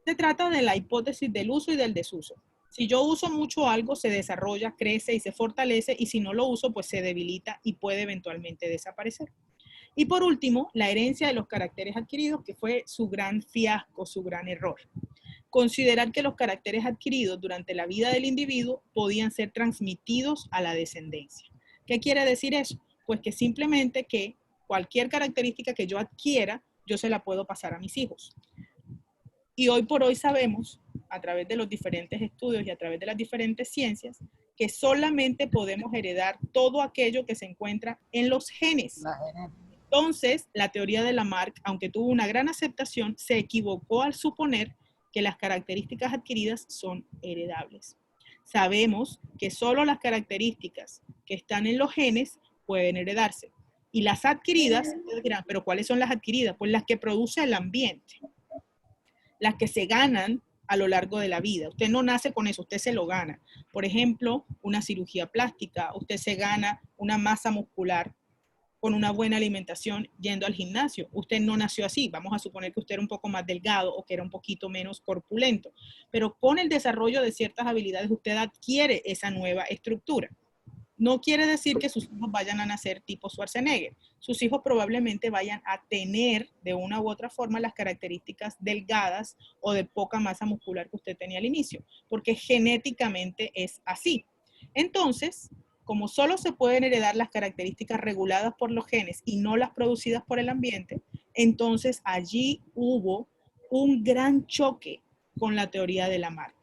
Se trata de la hipótesis del uso y del desuso. Si yo uso mucho algo, se desarrolla, crece y se fortalece, y si no lo uso, pues se debilita y puede eventualmente desaparecer. Y por último, la herencia de los caracteres adquiridos, que fue su gran fiasco, su gran error. Considerar que los caracteres adquiridos durante la vida del individuo podían ser transmitidos a la descendencia. ¿Qué quiere decir eso? Pues que simplemente que cualquier característica que yo adquiera, yo se la puedo pasar a mis hijos. Y hoy por hoy sabemos, a través de los diferentes estudios y a través de las diferentes ciencias, que solamente podemos heredar todo aquello que se encuentra en los genes. Entonces, la teoría de Lamarck, aunque tuvo una gran aceptación, se equivocó al suponer que las características adquiridas son heredables. Sabemos que solo las características que están en los genes pueden heredarse. Y las adquiridas, ustedes dirán, ¿pero cuáles son las adquiridas? Pues las que produce el ambiente, las que se ganan a lo largo de la vida. Usted no nace con eso, usted se lo gana. Por ejemplo, una cirugía plástica, usted se gana una masa muscular con una buena alimentación yendo al gimnasio. Usted no nació así, vamos a suponer que usted era un poco más delgado o que era un poquito menos corpulento, pero con el desarrollo de ciertas habilidades usted adquiere esa nueva estructura. No quiere decir que sus hijos vayan a nacer tipo Schwarzenegger. Sus hijos probablemente vayan a tener de una u otra forma las características delgadas o de poca masa muscular que usted tenía al inicio, porque genéticamente es así. Entonces, como solo se pueden heredar las características reguladas por los genes y no las producidas por el ambiente, entonces allí hubo un gran choque con la teoría de Lamarck,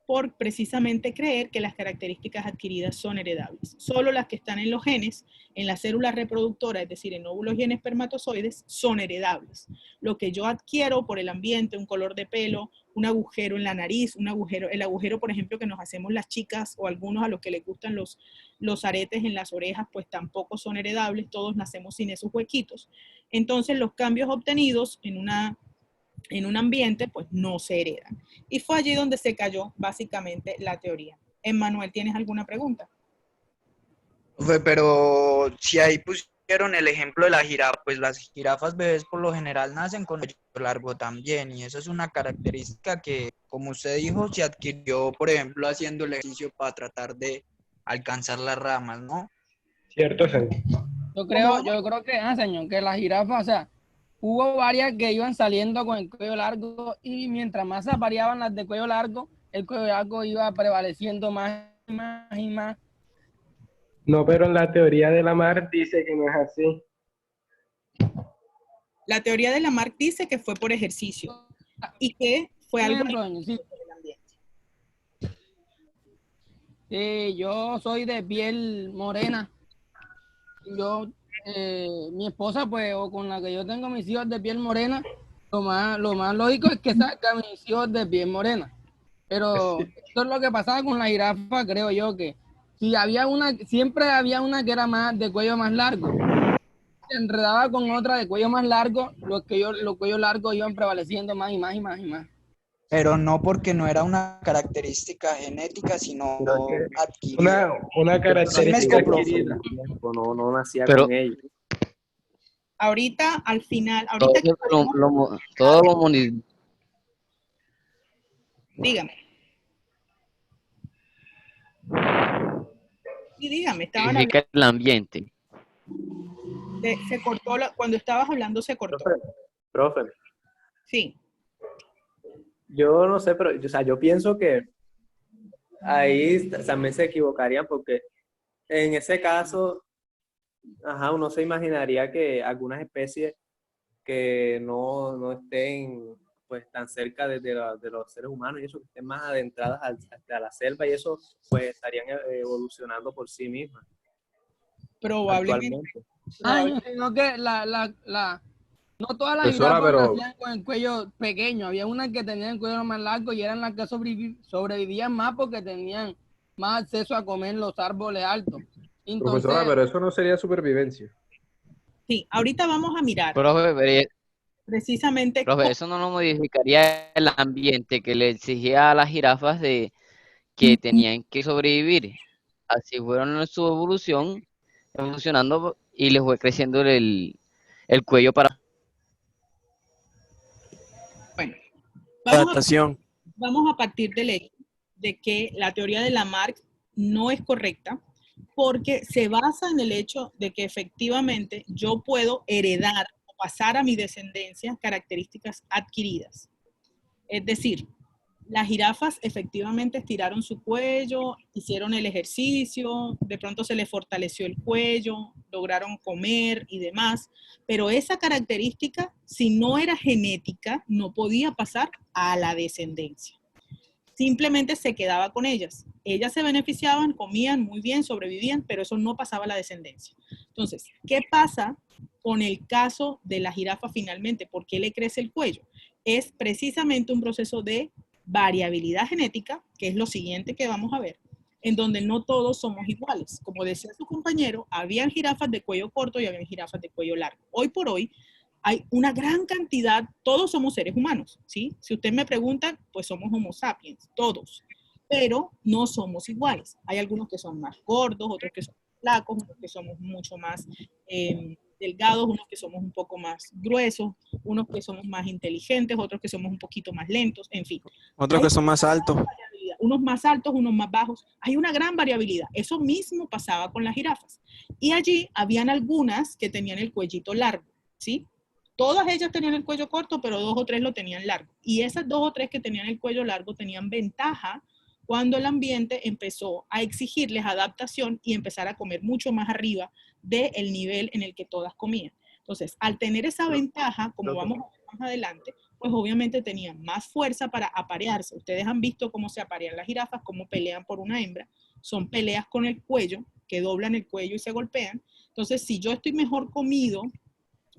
por precisamente creer que las características adquiridas son heredables. Solo las que están en los genes, en las células reproductoras, es decir, en óvulos y en espermatozoides, son heredables. Lo que yo adquiero por el ambiente, un color de pelo, un agujero en la nariz, el agujero, por ejemplo, que nos hacemos las chicas o algunos a los que les gustan los aretes en las orejas, pues tampoco son heredables, todos nacemos sin esos huequitos. Entonces, los cambios obtenidos en un ambiente, pues no se heredan. Y fue allí donde se cayó básicamente la teoría. Emmanuel, ¿tienes alguna pregunta? Pero si ahí pusieron el ejemplo de la jirafa, pues las jirafas bebés por lo general nacen con el cuello largo también, y eso es una característica que, como usted dijo, se adquirió, por ejemplo, haciendo el ejercicio para tratar de alcanzar las ramas, ¿no? Cierto, señor. Yo creo que, señor, que las jirafas, o sea, hubo varias que iban saliendo con el cuello largo y mientras más se variaban las de cuello largo, el cuello largo iba prevaleciendo más y más y más. No, pero en la teoría de Lamarck dice que no es así. La teoría de Lamarck dice que fue por ejercicio y que fue algo Ejemplo, sí. del ambiente. Sí, yo soy de piel morena. Mi esposa, pues, o con la que yo tengo mis hijos de piel morena, lo más lógico es que salga mis hijos de piel morena. Pero eso es lo que pasaba con la jirafa, creo yo, que si siempre había una que era más de cuello más largo. Se enredaba con otra de cuello más largo, los cuellos largos iban prevaleciendo más y más y más y más. Pero no porque no era una característica genética, sino adquirida. Una característica adquirida. No nacía Pero- con ellos. Ahorita, al final, Todo lo dígame. Sí, dígame, estaban hablando. modifica el ambiente. Se cortó, cuando estabas hablando se cortó. Profe, Sí. yo no sé, pero o sea, yo pienso que ahí también se equivocarían porque en ese caso, ajá, uno se imaginaría que algunas especies que no estén pues tan cerca de los seres humanos y eso, que estén más adentradas a la selva y eso, pues estarían evolucionando por sí mismas. Probablemente. Actualmente. Sino que no todas las Profesora, jirafas pero nacían con el cuello pequeño. Había unas que tenían el cuello más largo y eran las que sobrevivían más porque tenían más acceso a comer los árboles altos. Entonces, profesora, pero eso no sería supervivencia. Sí, ahorita vamos a mirar Profe, precisamente profe, eso no lo modificaría el ambiente que le exigía a las jirafas de que tenían que sobrevivir. Así fueron en su evolucionando y les fue creciendo el cuello para... Bueno, Adaptación. vamos a partir del hecho de que la teoría de Lamarck no es correcta porque se basa en el hecho de que efectivamente yo puedo heredar o pasar a mi descendencia características adquiridas. Es decir, las jirafas efectivamente estiraron su cuello, hicieron el ejercicio, de pronto se les fortaleció el cuello, lograron comer y demás, pero esa característica, si no era genética, no podía pasar a la descendencia. Simplemente se quedaba con ellas. Ellas se beneficiaban, comían muy bien, sobrevivían, pero eso no pasaba a la descendencia. Entonces, ¿qué pasa con el caso de la jirafa finalmente? ¿Por qué le crece el cuello? Es precisamente un proceso de variabilidad genética, que es lo siguiente que vamos a ver, en donde no todos somos iguales. Como decía su compañero, habían jirafas de cuello corto y habían jirafas de cuello largo. Hoy por hoy hay una gran cantidad, todos somos seres humanos, ¿sí? Si usted me pregunta, pues somos Homo sapiens, todos, pero no somos iguales. Hay algunos que son más gordos, otros que son flacos, unos que somos mucho más delgados, unos que somos un poco más gruesos, unos que somos más inteligentes, otros que somos un poquito más lentos, en fin. Otros que son más altos. Unos más altos, unos más bajos. Hay una gran variabilidad. Eso mismo pasaba con las jirafas. Y allí habían algunas que tenían el cuellito largo, ¿sí? Todas ellas tenían el cuello corto, pero 2 o 3 lo tenían largo. Y esas 2 o 3 que tenían el cuello largo tenían ventaja cuando el ambiente empezó a exigirles adaptación y empezar a comer mucho más arriba del nivel en el que todas comían. Entonces, al tener esa ventaja, como vamos a ver más adelante, pues obviamente tenían más fuerza para aparearse. Ustedes han visto cómo se aparean las jirafas, cómo pelean por una hembra. Son peleas con el cuello, que doblan el cuello y se golpean. Entonces, si yo estoy mejor comido,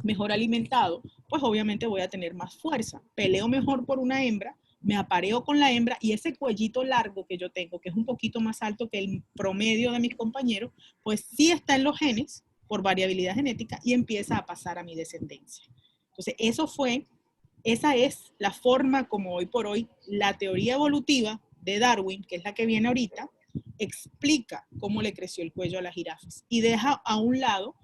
mejor alimentado, pues obviamente voy a tener más fuerza. Peleo mejor por una hembra, me apareo con la hembra y ese cuellito largo que yo tengo, que es un poquito más alto que el promedio de mis compañeros, pues sí está en los genes por variabilidad genética y empieza a pasar a mi descendencia. Entonces, esa es la forma como hoy por hoy la teoría evolutiva de Darwin, que es la que viene ahorita, explica cómo le creció el cuello a las jirafas y deja a un lado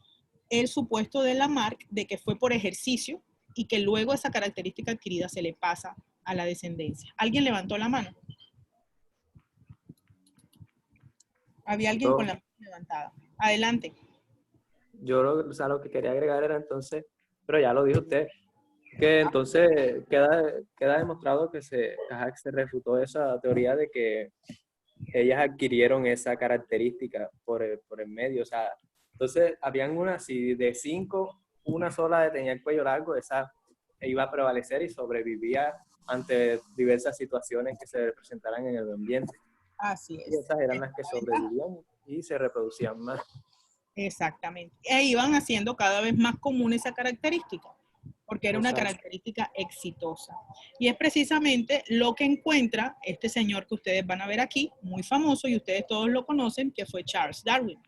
el supuesto de Lamarck de que fue por ejercicio y que luego esa característica adquirida se le pasa a la descendencia. ¿Alguien levantó la mano? Había alguien con la mano levantada. Adelante. Yo lo que quería agregar era entonces, pero ya lo dijo usted, que entonces queda demostrado que se refutó esa teoría de que ellas adquirieron esa característica por el medio. O sea, entonces habían unas, si de 5, una sola tenía el cuello largo, esa iba a prevalecer y sobrevivía ante diversas situaciones que se presentaran en el ambiente. Así es. Y esas eran las que sobrevivían y se reproducían más. Exactamente. E iban haciendo cada vez más común esa característica, porque era una característica exitosa. Y es precisamente lo que encuentra este señor que ustedes van a ver aquí, muy famoso, y ustedes todos lo conocen, que fue Charles Darwin.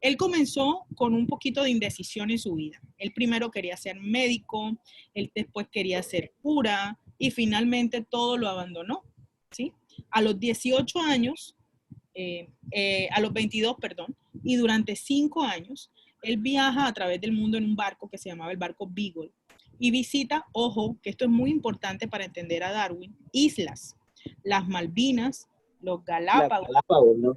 Él comenzó con un poquito de indecisión en su vida. Él primero quería ser médico, él después quería ser cura, y finalmente todo lo abandonó, ¿sí? A los 18 años, a los 22, perdón, y durante 5 años, él viaja a través del mundo en un barco que se llamaba el barco Beagle y visita, ojo, que esto es muy importante para entender a Darwin, islas, las Malvinas, los Galápagos, ¿no?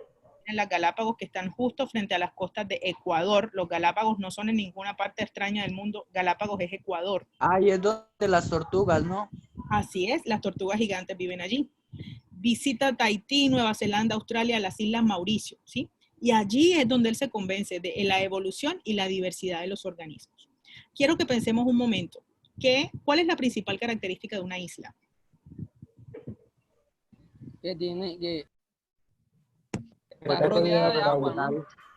en las Galápagos, que están justo frente a las costas de Ecuador. Los Galápagos no son en ninguna parte extraña del mundo. Galápagos es Ecuador. Ahí es donde las tortugas, ¿no? Así es, las tortugas gigantes viven allí. Visita Tahití, Nueva Zelanda, Australia, las Islas Mauricio, ¿sí? Y allí es donde él se convence de la evolución y la diversidad de los organismos. Quiero que pensemos un momento. ¿Cuál es la principal característica de una isla? Que tiene que Está está rodeada de rodeado agua,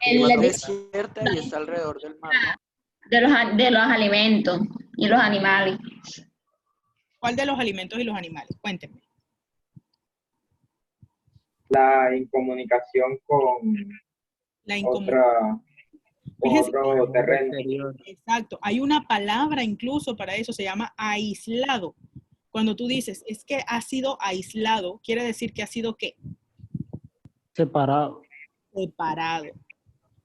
de ¿no? Es cierta y está alrededor del mar, ¿no? De los alimentos y los animales. ¿Cuál de los alimentos y los animales? Cuéntenme. La incomunicación con La incomunicación. Fíjense, otro terreno. exacto. Hay una palabra incluso para eso, se llama aislado. Cuando tú dices, es que ha sido aislado, quiere decir que ha sido ¿qué? Separado. Separado.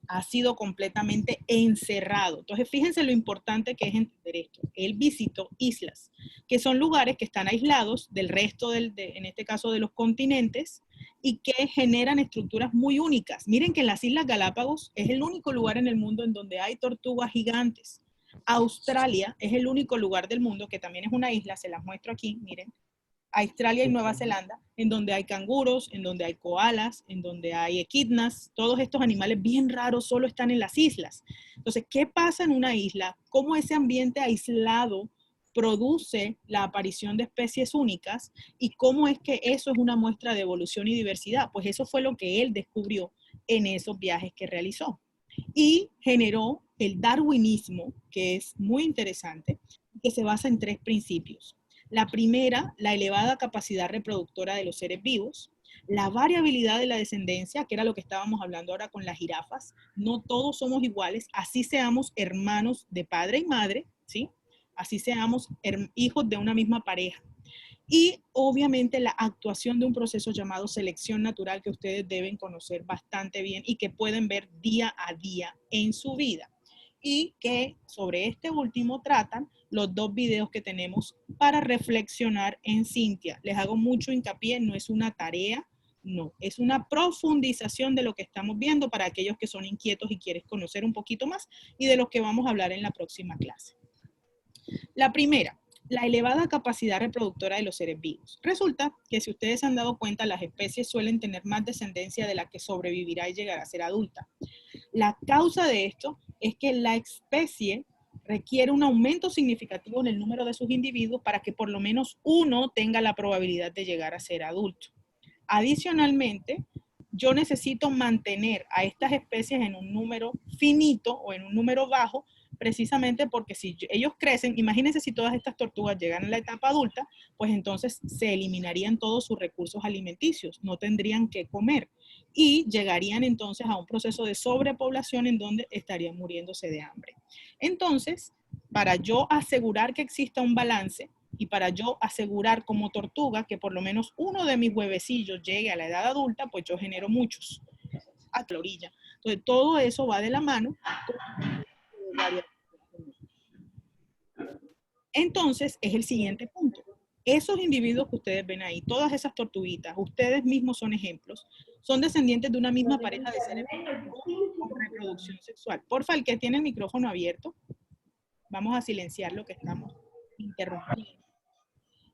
Ha sido completamente encerrado. Entonces, fíjense lo importante que es entender esto. Él visitó islas, que son lugares que están aislados del resto, en este caso, de los continentes, y que generan estructuras muy únicas. Miren que en las Islas Galápagos es el único lugar en el mundo en donde hay tortugas gigantes. Australia es el único lugar del mundo, que también es una isla, se las muestro aquí, miren. Australia y Nueva Zelanda, en donde hay canguros, en donde hay koalas, en donde hay equidnas, todos estos animales bien raros solo están en las islas. Entonces, ¿qué pasa en una isla? ¿Cómo ese ambiente aislado produce la aparición de especies únicas? ¿Y cómo es que eso es una muestra de evolución y diversidad? Pues eso fue lo que él descubrió en esos viajes que realizó. Y generó el darwinismo, que es muy interesante, que se basa en 3 principios. La primera, la elevada capacidad reproductora de los seres vivos. La variabilidad de la descendencia, que era lo que estábamos hablando ahora con las jirafas. No todos somos iguales, así seamos hermanos de padre y madre, ¿sí? Así seamos hijos de una misma pareja. Y obviamente la actuación de un proceso llamado selección natural, que ustedes deben conocer bastante bien y que pueden ver día a día en su vida. Y que sobre este último tratan los 2 videos que tenemos para reflexionar en Cintia. Les hago mucho hincapié, no es una tarea, no, es una profundización de lo que estamos viendo para aquellos que son inquietos y quieren conocer un poquito más, y de los que vamos a hablar en la próxima clase. La primera, la elevada capacidad reproductora de los seres vivos. Resulta que, si ustedes se han dado cuenta, las especies suelen tener más descendencia de la que sobrevivirá y llegará a ser adulta. La causa de esto es que la especie requiere un aumento significativo en el número de sus individuos para que por lo menos uno tenga la probabilidad de llegar a ser adulto. Adicionalmente, yo necesito mantener a estas especies en un número finito o en un número bajo, precisamente porque si ellos crecen, imagínense si todas estas tortugas llegan a la etapa adulta, pues entonces se eliminarían todos sus recursos alimenticios, no tendrían que comer y llegarían entonces a un proceso de sobrepoblación en donde estarían muriéndose de hambre. Entonces, para yo asegurar que exista un balance y para yo asegurar como tortuga que por lo menos uno de mis huevecillos llegue a la edad adulta, pues yo genero muchos a la orilla. Entonces, todo eso va de la mano. Entonces, es el siguiente punto. Esos individuos que ustedes ven ahí, todas esas tortuguitas, ustedes mismos son ejemplos, son descendientes de una misma pareja de seres con reproducción sexual. Porfa, el que tiene el micrófono abierto, vamos a silenciar lo que estamos interrumpiendo.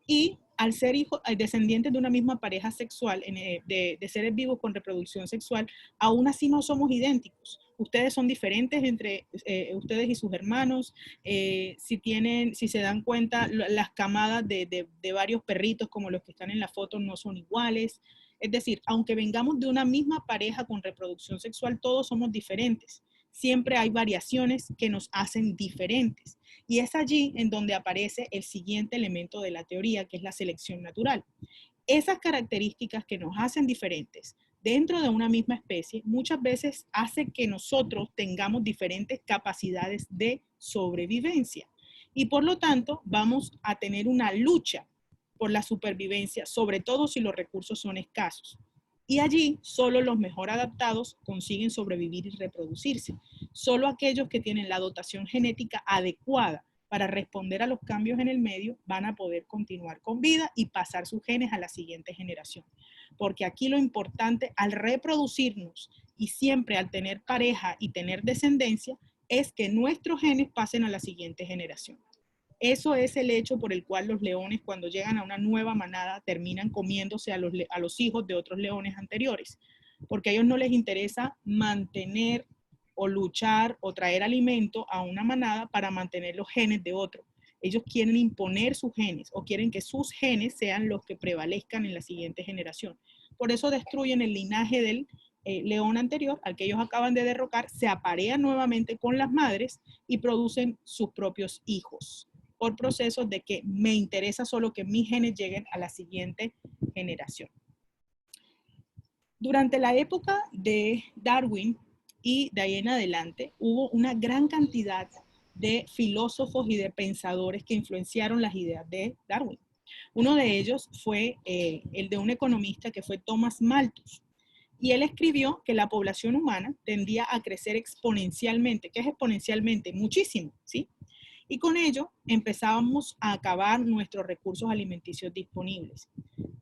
Y al ser descendientes de una misma pareja sexual, de seres vivos con reproducción sexual, aún así no somos idénticos. Ustedes son diferentes entre ustedes y sus hermanos. Si se dan cuenta, las camadas de varios perritos como los que están en la foto no son iguales. Es decir, aunque vengamos de una misma pareja con reproducción sexual, todos somos diferentes. Siempre hay variaciones que nos hacen diferentes. Y es allí en donde aparece el siguiente elemento de la teoría, que es la selección natural. Esas características que nos hacen diferentes dentro de una misma especie, muchas veces hace que nosotros tengamos diferentes capacidades de sobrevivencia. Y por lo tanto, vamos a tener una lucha por la supervivencia, sobre todo si los recursos son escasos. Y allí solo los mejor adaptados consiguen sobrevivir y reproducirse. Solo aquellos que tienen la dotación genética adecuada para responder a los cambios en el medio van a poder continuar con vida y pasar sus genes a la siguiente generación. Porque aquí lo importante al reproducirnos y siempre al tener pareja y tener descendencia, es que nuestros genes pasen a la siguiente generación. Eso es el hecho por el cual los leones, cuando llegan a una nueva manada, terminan comiéndose a los hijos de otros leones anteriores, porque a ellos no les interesa mantener o luchar o traer alimento a una manada para mantener los genes de otro. Ellos quieren imponer sus genes o quieren que sus genes sean los que prevalezcan en la siguiente generación. Por eso destruyen el linaje del león anterior, al que ellos acaban de derrocar, se aparean nuevamente con las madres y producen sus propios hijos, por procesos de que me interesa solo que mis genes lleguen a la siguiente generación. Durante la época de Darwin y de ahí en adelante, hubo una gran cantidad de filósofos y de pensadores que influenciaron las ideas de Darwin. Uno de ellos fue el de un economista que fue Thomas Malthus. Y él escribió que la población humana tendía a crecer exponencialmente. ¿Qué es exponencialmente? Muchísimo, ¿sí? Y con ello empezábamos a acabar nuestros recursos alimenticios disponibles.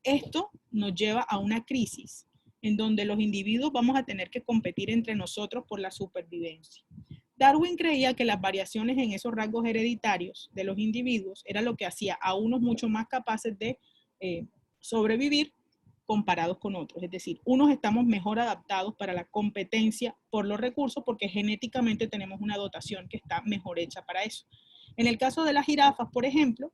Esto nos lleva a una crisis en donde los individuos vamos a tener que competir entre nosotros por la supervivencia. Darwin creía que las variaciones en esos rasgos hereditarios de los individuos era lo que hacía a unos mucho más capaces de sobrevivir comparados con otros. Es decir, unos estamos mejor adaptados para la competencia por los recursos porque genéticamente tenemos una dotación que está mejor hecha para eso. En el caso de las jirafas, por ejemplo,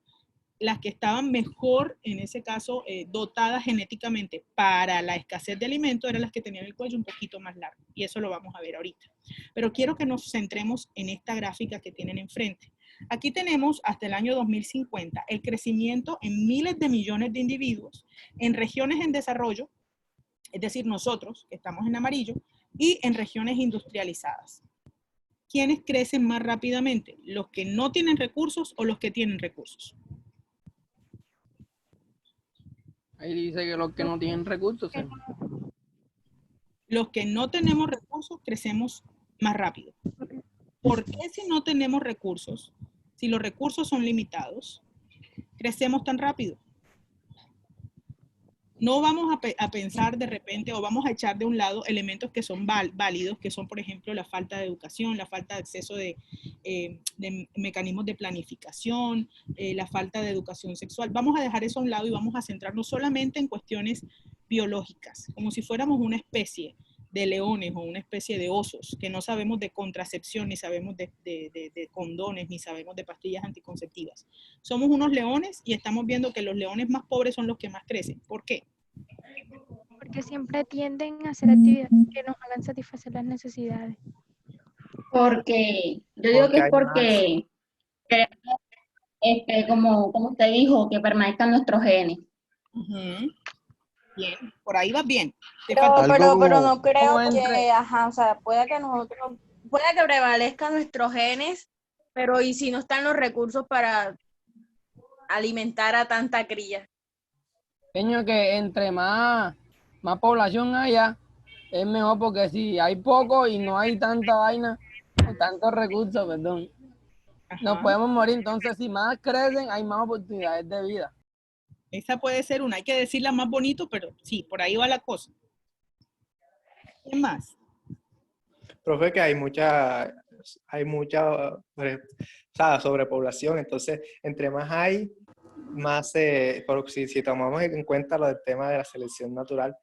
las que estaban mejor, en ese caso, dotadas genéticamente para la escasez de alimento, eran las que tenían el cuello un poquito más largo. Y eso lo vamos a ver ahorita. Pero quiero que nos centremos en esta gráfica que tienen enfrente. Aquí tenemos hasta el año 2050 el crecimiento en miles de millones de individuos en regiones en desarrollo, es decir, nosotros, que estamos en amarillo, y en regiones industrializadas. ¿Quiénes crecen más rápidamente? ¿Los que no tienen recursos o los que tienen recursos? Ahí dice que los que no tienen recursos. Los que no tenemos recursos crecemos más rápido. ¿Por qué si no tenemos recursos, si los recursos son limitados, crecemos tan rápido? No vamos a pensar de repente o vamos a echar de un lado elementos que son válidos, que son, por ejemplo, la falta de educación, la falta de acceso de mecanismos de planificación, la falta de educación sexual. Vamos a dejar eso a un lado y vamos a centrarnos solamente en cuestiones biológicas, como si fuéramos una especie de leones o una especie de osos, que no sabemos de contracepción, ni sabemos de condones, ni sabemos de pastillas anticonceptivas. Somos unos leones y estamos viendo que los leones más pobres son los que más crecen. ¿Por qué? Porque siempre tienden a hacer actividades que nos hagan satisfacer las necesidades. Porque, yo digo que es porque como usted dijo, que permanezcan nuestros genes. Bien, por ahí va bien. Pero no creo que, o sea, puede que prevalezcan nuestros genes, pero ¿y si no están los recursos para alimentar a tanta cría? Peño, que entre más población haya, es mejor, porque si hay poco y no hay tanta vaina, tantos recursos, perdón, nos podemos morir. Entonces, si más crecen, hay más oportunidades de vida. Esa puede ser una, hay que decirla más bonito, pero sí, por ahí va la cosa. ¿Qué más? Profe, que hay mucha sobrepoblación, entonces entre más hay, más si tomamos en cuenta lo del tema de la selección natural,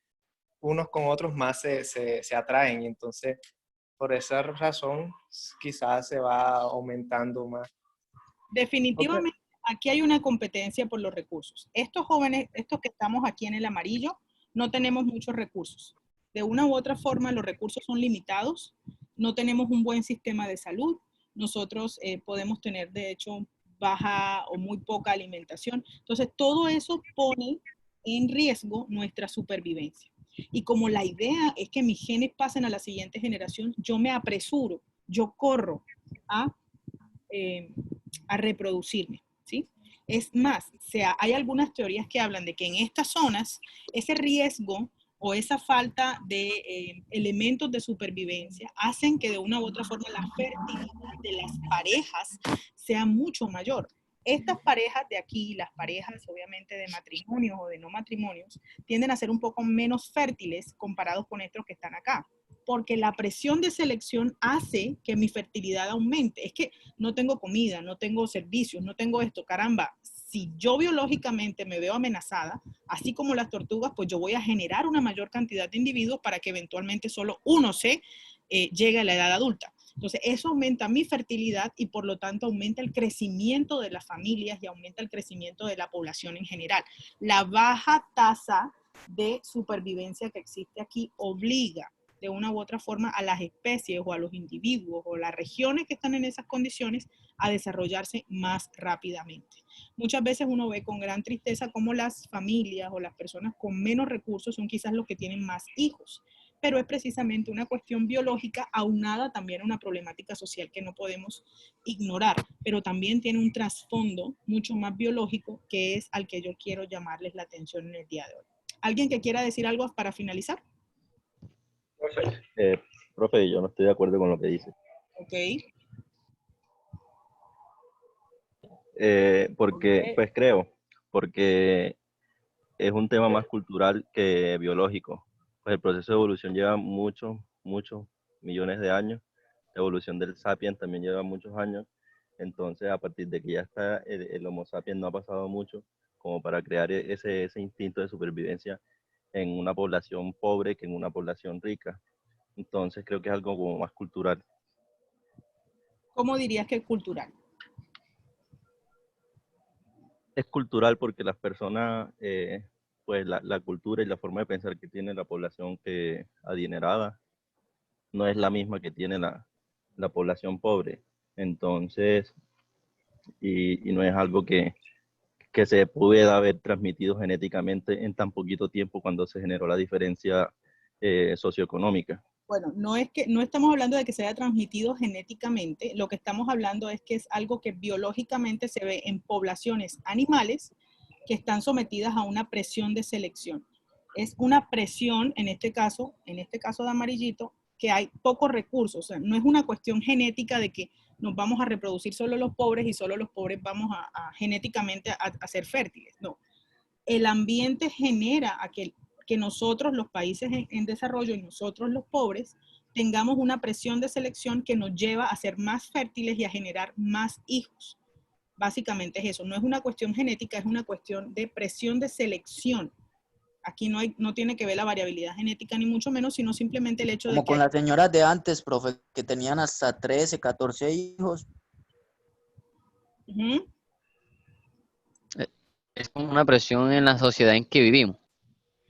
unos con otros más se atraen, y entonces por esa razón quizás se va aumentando más. Definitivamente, aquí hay una competencia por los recursos. Estos jóvenes, estos que estamos aquí en el amarillo, no tenemos muchos recursos. De una u otra forma, los recursos son limitados, no tenemos un buen sistema de salud, nosotros podemos tener, de hecho, baja o muy poca alimentación. Entonces, todo eso pone en riesgo nuestra supervivencia. Y como la idea es que mis genes pasen a la siguiente generación, yo me apresuro, yo corro a reproducirme, ¿sí? Es más, hay algunas teorías que hablan de que en estas zonas, ese riesgo o esa falta de elementos de supervivencia hacen que de una u otra forma la fertilidad de las parejas sea mucho mayor. Estas parejas de aquí, las parejas obviamente de matrimonios o de no matrimonios, tienden a ser un poco menos fértiles comparados con estos que están acá. porque la presión de selección hace que mi fertilidad aumente. Es que no tengo comida, no tengo servicios, no tengo esto, caramba. Si yo biológicamente me veo amenazada, así como las tortugas, pues yo voy a generar una mayor cantidad de individuos para que eventualmente solo uno llegue a la edad adulta. Entonces, eso aumenta mi fertilidad y por lo tanto aumenta el crecimiento de las familias y aumenta el crecimiento de la población en general. La baja tasa de supervivencia que existe aquí obliga de una u otra forma a las especies o a los individuos o las regiones que están en esas condiciones a desarrollarse más rápidamente. Muchas veces uno ve con gran tristeza cómo las familias o las personas con menos recursos son quizás los que tienen más hijos, pero es precisamente una cuestión biológica aunada también a una problemática social que no podemos ignorar, pero también tiene un trasfondo mucho más biológico que es al que yo quiero llamarles la atención en el día de hoy. ¿Alguien que quiera decir algo para finalizar? Profe, yo no estoy de acuerdo con lo que dice. Ok. Porque es un tema más cultural que biológico. Pues el proceso de evolución lleva muchos millones de años. La evolución del sapiens también lleva muchos años. Entonces, a partir de que ya está el Homo sapiens, no ha pasado mucho como para crear ese instinto de supervivencia en una población pobre que en una población rica. Entonces, creo que es algo como más cultural. ¿Cómo dirías que es cultural? Es cultural porque las personas, pues la cultura y la forma de pensar que tiene la población adinerada no es la misma que tiene la población pobre. Entonces, y no es algo que se pueda haber transmitido genéticamente en tan poquito tiempo cuando se generó la diferencia socioeconómica. Bueno, no estamos hablando de que se haya transmitido genéticamente, lo que estamos hablando es que es algo que biológicamente se ve en poblaciones animales que están sometidas a una presión de selección. Es una presión, en este caso de amarillito, que hay pocos recursos, o sea, no es una cuestión genética de que nos vamos a reproducir solo los pobres y solo los pobres vamos genéticamente a ser fértiles, no. El ambiente genera que nosotros, los países en desarrollo y nosotros los pobres, tengamos una presión de selección que nos lleva a ser más fértiles y a generar más hijos. Básicamente es eso, no es una cuestión genética, es una cuestión de presión de selección. Aquí no tiene que ver la variabilidad genética ni mucho menos, sino simplemente el hecho de que... Como con las señoras de antes, profe, que tenían hasta 13, 14 hijos. Uh-huh. Es como una presión en la sociedad en que vivimos.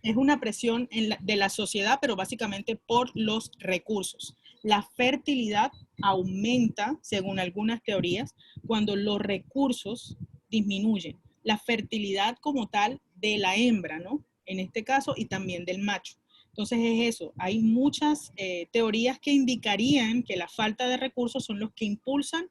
Es una presión de la sociedad, pero básicamente por los recursos. La fertilidad aumenta, según algunas teorías, cuando los recursos disminuyen. La fertilidad como tal de la hembra, ¿no? En este caso, y también del macho. Entonces es eso. Hay muchas teorías que indicarían que la falta de recursos son los que impulsan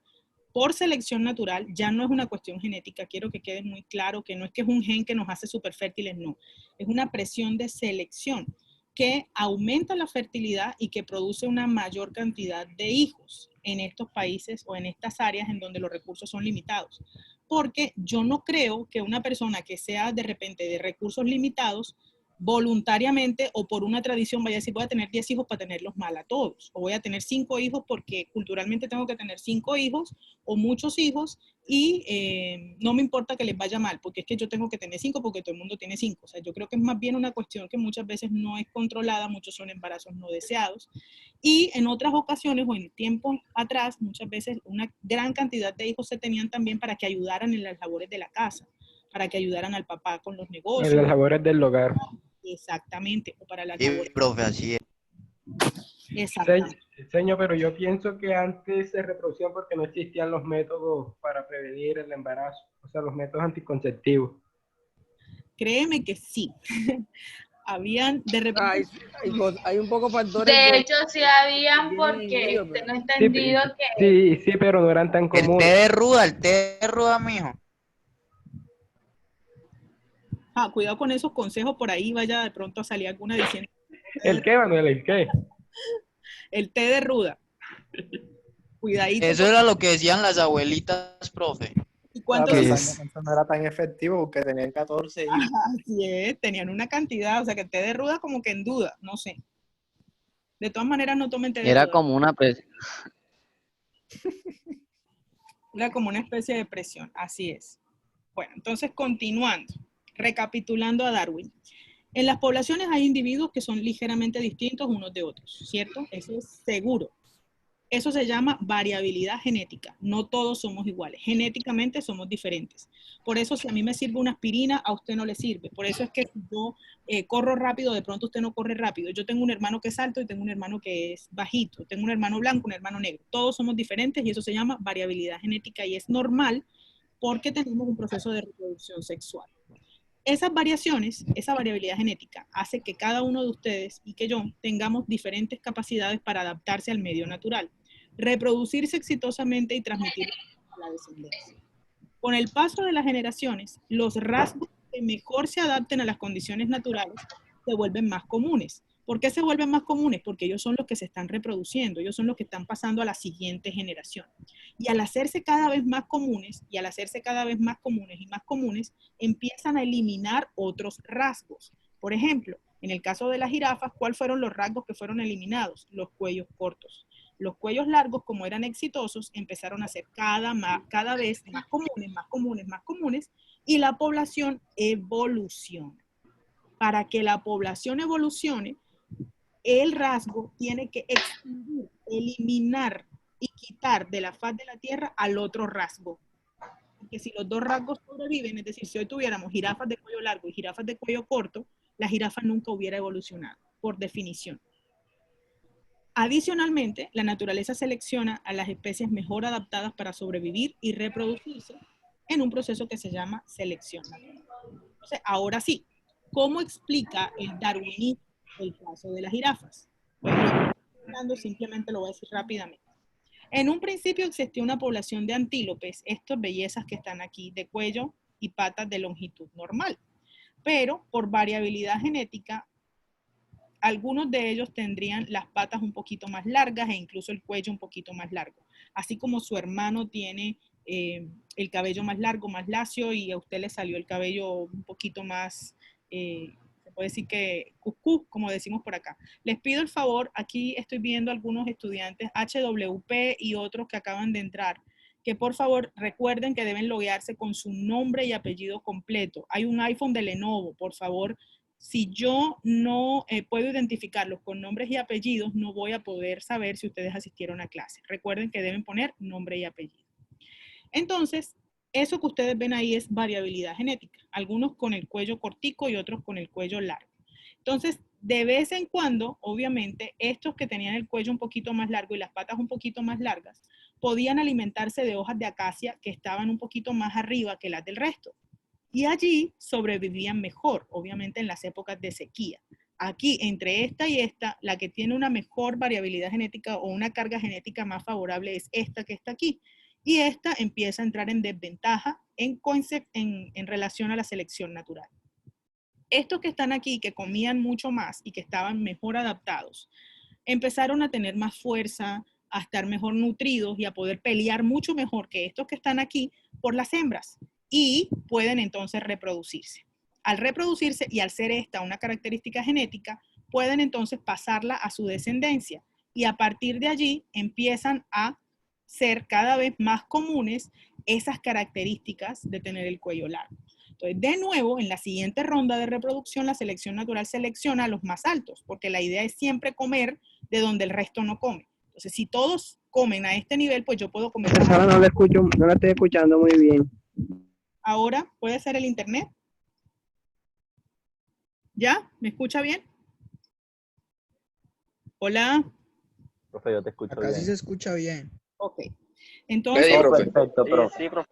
por selección natural, ya no es una cuestión genética, quiero que quede muy claro que no es que es un gen que nos hace súper fértiles, no. Es una presión de selección que aumenta la fertilidad y que produce una mayor cantidad de hijos en estos países o en estas áreas en donde los recursos son limitados. Porque yo no creo que una persona que sea de repente de recursos limitados voluntariamente o por una tradición vaya a decir voy a tener 10 hijos para tenerlos mal a todos, o voy a tener 5 hijos porque culturalmente tengo que tener 5 hijos o muchos hijos y no me importa que les vaya mal, porque es que yo tengo que tener 5 porque todo el mundo tiene 5. O sea, yo creo que es más bien una cuestión que muchas veces no es controlada, muchos son embarazos no deseados, y en otras ocasiones o en tiempos atrás, muchas veces una gran cantidad de hijos se tenían también para que ayudaran en las labores de la casa, para que ayudaran al papá con los negocios. En las labores del hogar. Exactamente, o para la labor. Profe, así es. Exactamente. Señor, pero yo pienso que antes se reproducían porque no existían los métodos para prevenir el embarazo, o sea, los métodos anticonceptivos. Créeme que sí. Habían de repente... Hay un poco factores. De hecho, sí habían porque tengo entendido que... Sí, pero no eran tan comunes. El té de ruda, mijo. Cuidado con esos consejos, por ahí vaya de pronto a salir alguna diciendo... ¿El qué, Manuel? ¿El qué? El té de ruda. Cuidadito. Eso era lo que decían las abuelitas, profe. ¿Y cuántos? Eso no era tan efectivo porque tenían 14 hijos. Así es, tenían una cantidad, o sea que el té de ruda como que en duda, no sé. De todas maneras, no tomen té de Era todo. como una Era como una especie de presión, así es. Bueno, entonces continuando, recapitulando a Darwin. En las poblaciones hay individuos que son ligeramente distintos unos de otros, ¿cierto? Eso es seguro. Eso se llama variabilidad genética. No todos somos iguales. Genéticamente somos diferentes. Por eso, si a mí me sirve una aspirina, a usted no le sirve. Por eso es que si yo corro rápido, de pronto usted no corre rápido. Yo tengo un hermano que es alto y tengo un hermano que es bajito. Tengo un hermano blanco, un hermano negro. Todos somos diferentes y eso se llama variabilidad genética y es normal porque tenemos un proceso de reproducción sexual. Esas variaciones, esa variabilidad genética, hace que cada uno de ustedes y que yo tengamos diferentes capacidades para adaptarse al medio natural, reproducirse exitosamente y transmitir a la descendencia. Con el paso de las generaciones, los rasgos que mejor se adapten a las condiciones naturales se vuelven más comunes. ¿Por qué se vuelven más comunes? Porque ellos son los que se están reproduciendo, ellos son los que están pasando a la siguiente generación. Y al hacerse cada vez más comunes, y más comunes, empiezan a eliminar otros rasgos. Por ejemplo, en el caso de las jirafas, ¿cuáles fueron los rasgos que fueron eliminados? Los cuellos cortos. Los cuellos largos, como eran exitosos, empezaron a ser cada vez más comunes, y la población evoluciona. Para que la población evolucione, el rasgo tiene que extinguir, eliminar y quitar de la faz de la Tierra al otro rasgo. Porque si los dos rasgos sobreviven, es decir, si hoy tuviéramos jirafas de cuello largo y jirafas de cuello corto, la jirafa nunca hubiera evolucionado, por definición. Adicionalmente, la naturaleza selecciona a las especies mejor adaptadas para sobrevivir y reproducirse en un proceso que se llama selección natural. Entonces, ahora sí, ¿cómo explica el darwinismo el caso de las jirafas? Pues simplemente lo voy a decir rápidamente. En un principio existió una población de antílopes, estas bellezas que están aquí, de cuello y patas de longitud normal. Pero por variabilidad genética, algunos de ellos tendrían las patas un poquito más largas e incluso el cuello un poquito más largo. Así como su hermano tiene el cabello más largo, más lacio, y a usted le salió el cabello un poquito más, se puede decir que cuscús, como decimos por acá. Les pido el favor, aquí estoy viendo algunos estudiantes HWP y otros que acaban de entrar, que por favor recuerden que deben loguearse con su nombre y apellido completo. Hay un iPhone de Lenovo, por favor. Si yo no puedo identificarlos con nombres y apellidos, no voy a poder saber si ustedes asistieron a clase. Recuerden que deben poner nombre y apellido. Entonces, eso que ustedes ven ahí es variabilidad genética. Algunos con el cuello cortico y otros con el cuello largo. Entonces, de vez en cuando, obviamente, estos que tenían el cuello un poquito más largo y las patas un poquito más largas, podían alimentarse de hojas de acacia que estaban un poquito más arriba que las del resto. Y allí sobrevivían mejor, obviamente en las épocas de sequía. Aquí, entre esta y esta, la que tiene una mejor variabilidad genética o una carga genética más favorable es esta que está aquí. Y esta empieza a entrar en desventaja en relación a la selección natural. Estos que están aquí, que comían mucho más y que estaban mejor adaptados, empezaron a tener más fuerza, a estar mejor nutridos y a poder pelear mucho mejor que estos que están aquí por las hembras. Y pueden entonces reproducirse. Al reproducirse y al ser esta una característica genética, pueden entonces pasarla a su descendencia. Y a partir de allí empiezan a ser cada vez más comunes esas características de tener el cuello largo. Entonces, de nuevo, en la siguiente ronda de reproducción, la selección natural selecciona a los más altos, porque la idea es siempre comer de donde el resto no come. Entonces, si todos comen a este nivel, pues yo puedo comer. Ahora no la escucho, no la estoy escuchando muy bien. Ahora, ¿puede ser el internet? ¿Ya? ¿Me escucha bien? Hola. Profe, yo te escucho bien. Acá sí se escucha bien. Ok. Entonces, perfecto, profe. Sí, profe.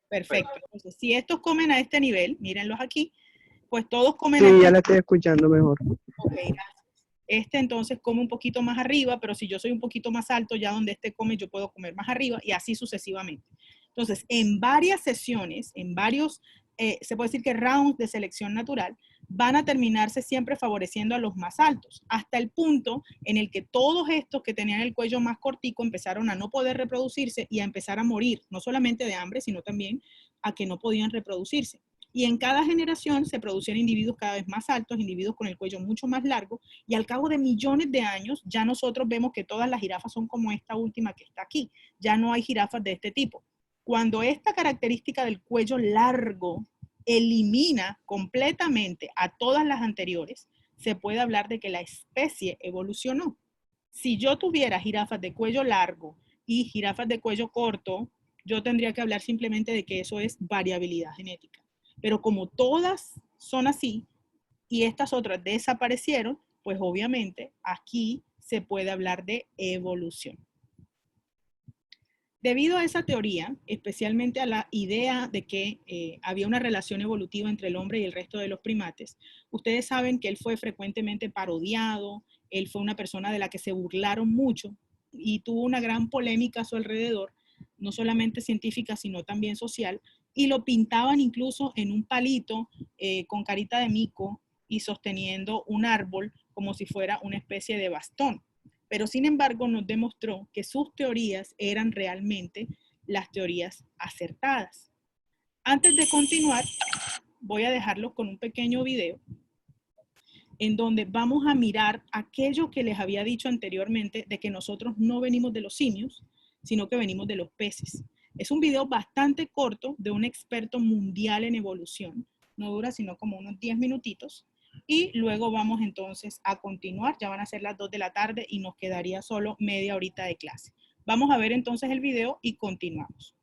Perfecto. Entonces, si estos comen a este nivel, mírenlos aquí, pues todos comen Sí, ya la estoy escuchando mejor. Ok, gracias. Este entonces come un poquito más arriba, pero si yo soy un poquito más alto, ya donde este come, yo puedo comer más arriba y así sucesivamente. Entonces, en varias sesiones, en varios, se puede decir que rounds de selección natural, van a terminarse siempre favoreciendo a los más altos, hasta el punto en el que todos estos que tenían el cuello más cortico empezaron a no poder reproducirse y a empezar a morir, no solamente de hambre, sino también a que no podían reproducirse. Y en cada generación se producían individuos cada vez más altos, individuos con el cuello mucho más largo, y al cabo de millones de años ya nosotros vemos que todas las jirafas son como esta última que está aquí. Ya no hay jirafas de este tipo. Cuando esta característica del cuello largo elimina completamente a todas las anteriores, se puede hablar de que la especie evolucionó. Si yo tuviera jirafas de cuello largo y jirafas de cuello corto, yo tendría que hablar simplemente de que eso es variabilidad genética. Pero como todas son así y estas otras desaparecieron, pues obviamente aquí se puede hablar de evolución. Debido a esa teoría, especialmente a la idea de que había una relación evolutiva entre el hombre y el resto de los primates, ustedes saben que él fue frecuentemente parodiado, él fue una persona de la que se burlaron mucho y tuvo una gran polémica a su alrededor, no solamente científica, sino también social, y lo pintaban incluso en un palito con carita de mico y sosteniendo un árbol como si fuera una especie de bastón. Pero sin embargo nos demostró que sus teorías eran realmente las teorías acertadas. Antes de continuar, voy a dejarlos con un pequeño video en donde vamos a mirar aquello que les había dicho anteriormente de que nosotros no venimos de los simios, sino que venimos de los peces. Es un video bastante corto de un experto mundial en evolución. No dura sino como unos 10 minutitos. Y luego vamos entonces a continuar. Ya van a ser las 2 de la tarde y nos quedaría solo media horita de clase. Vamos a ver entonces el video y continuamos.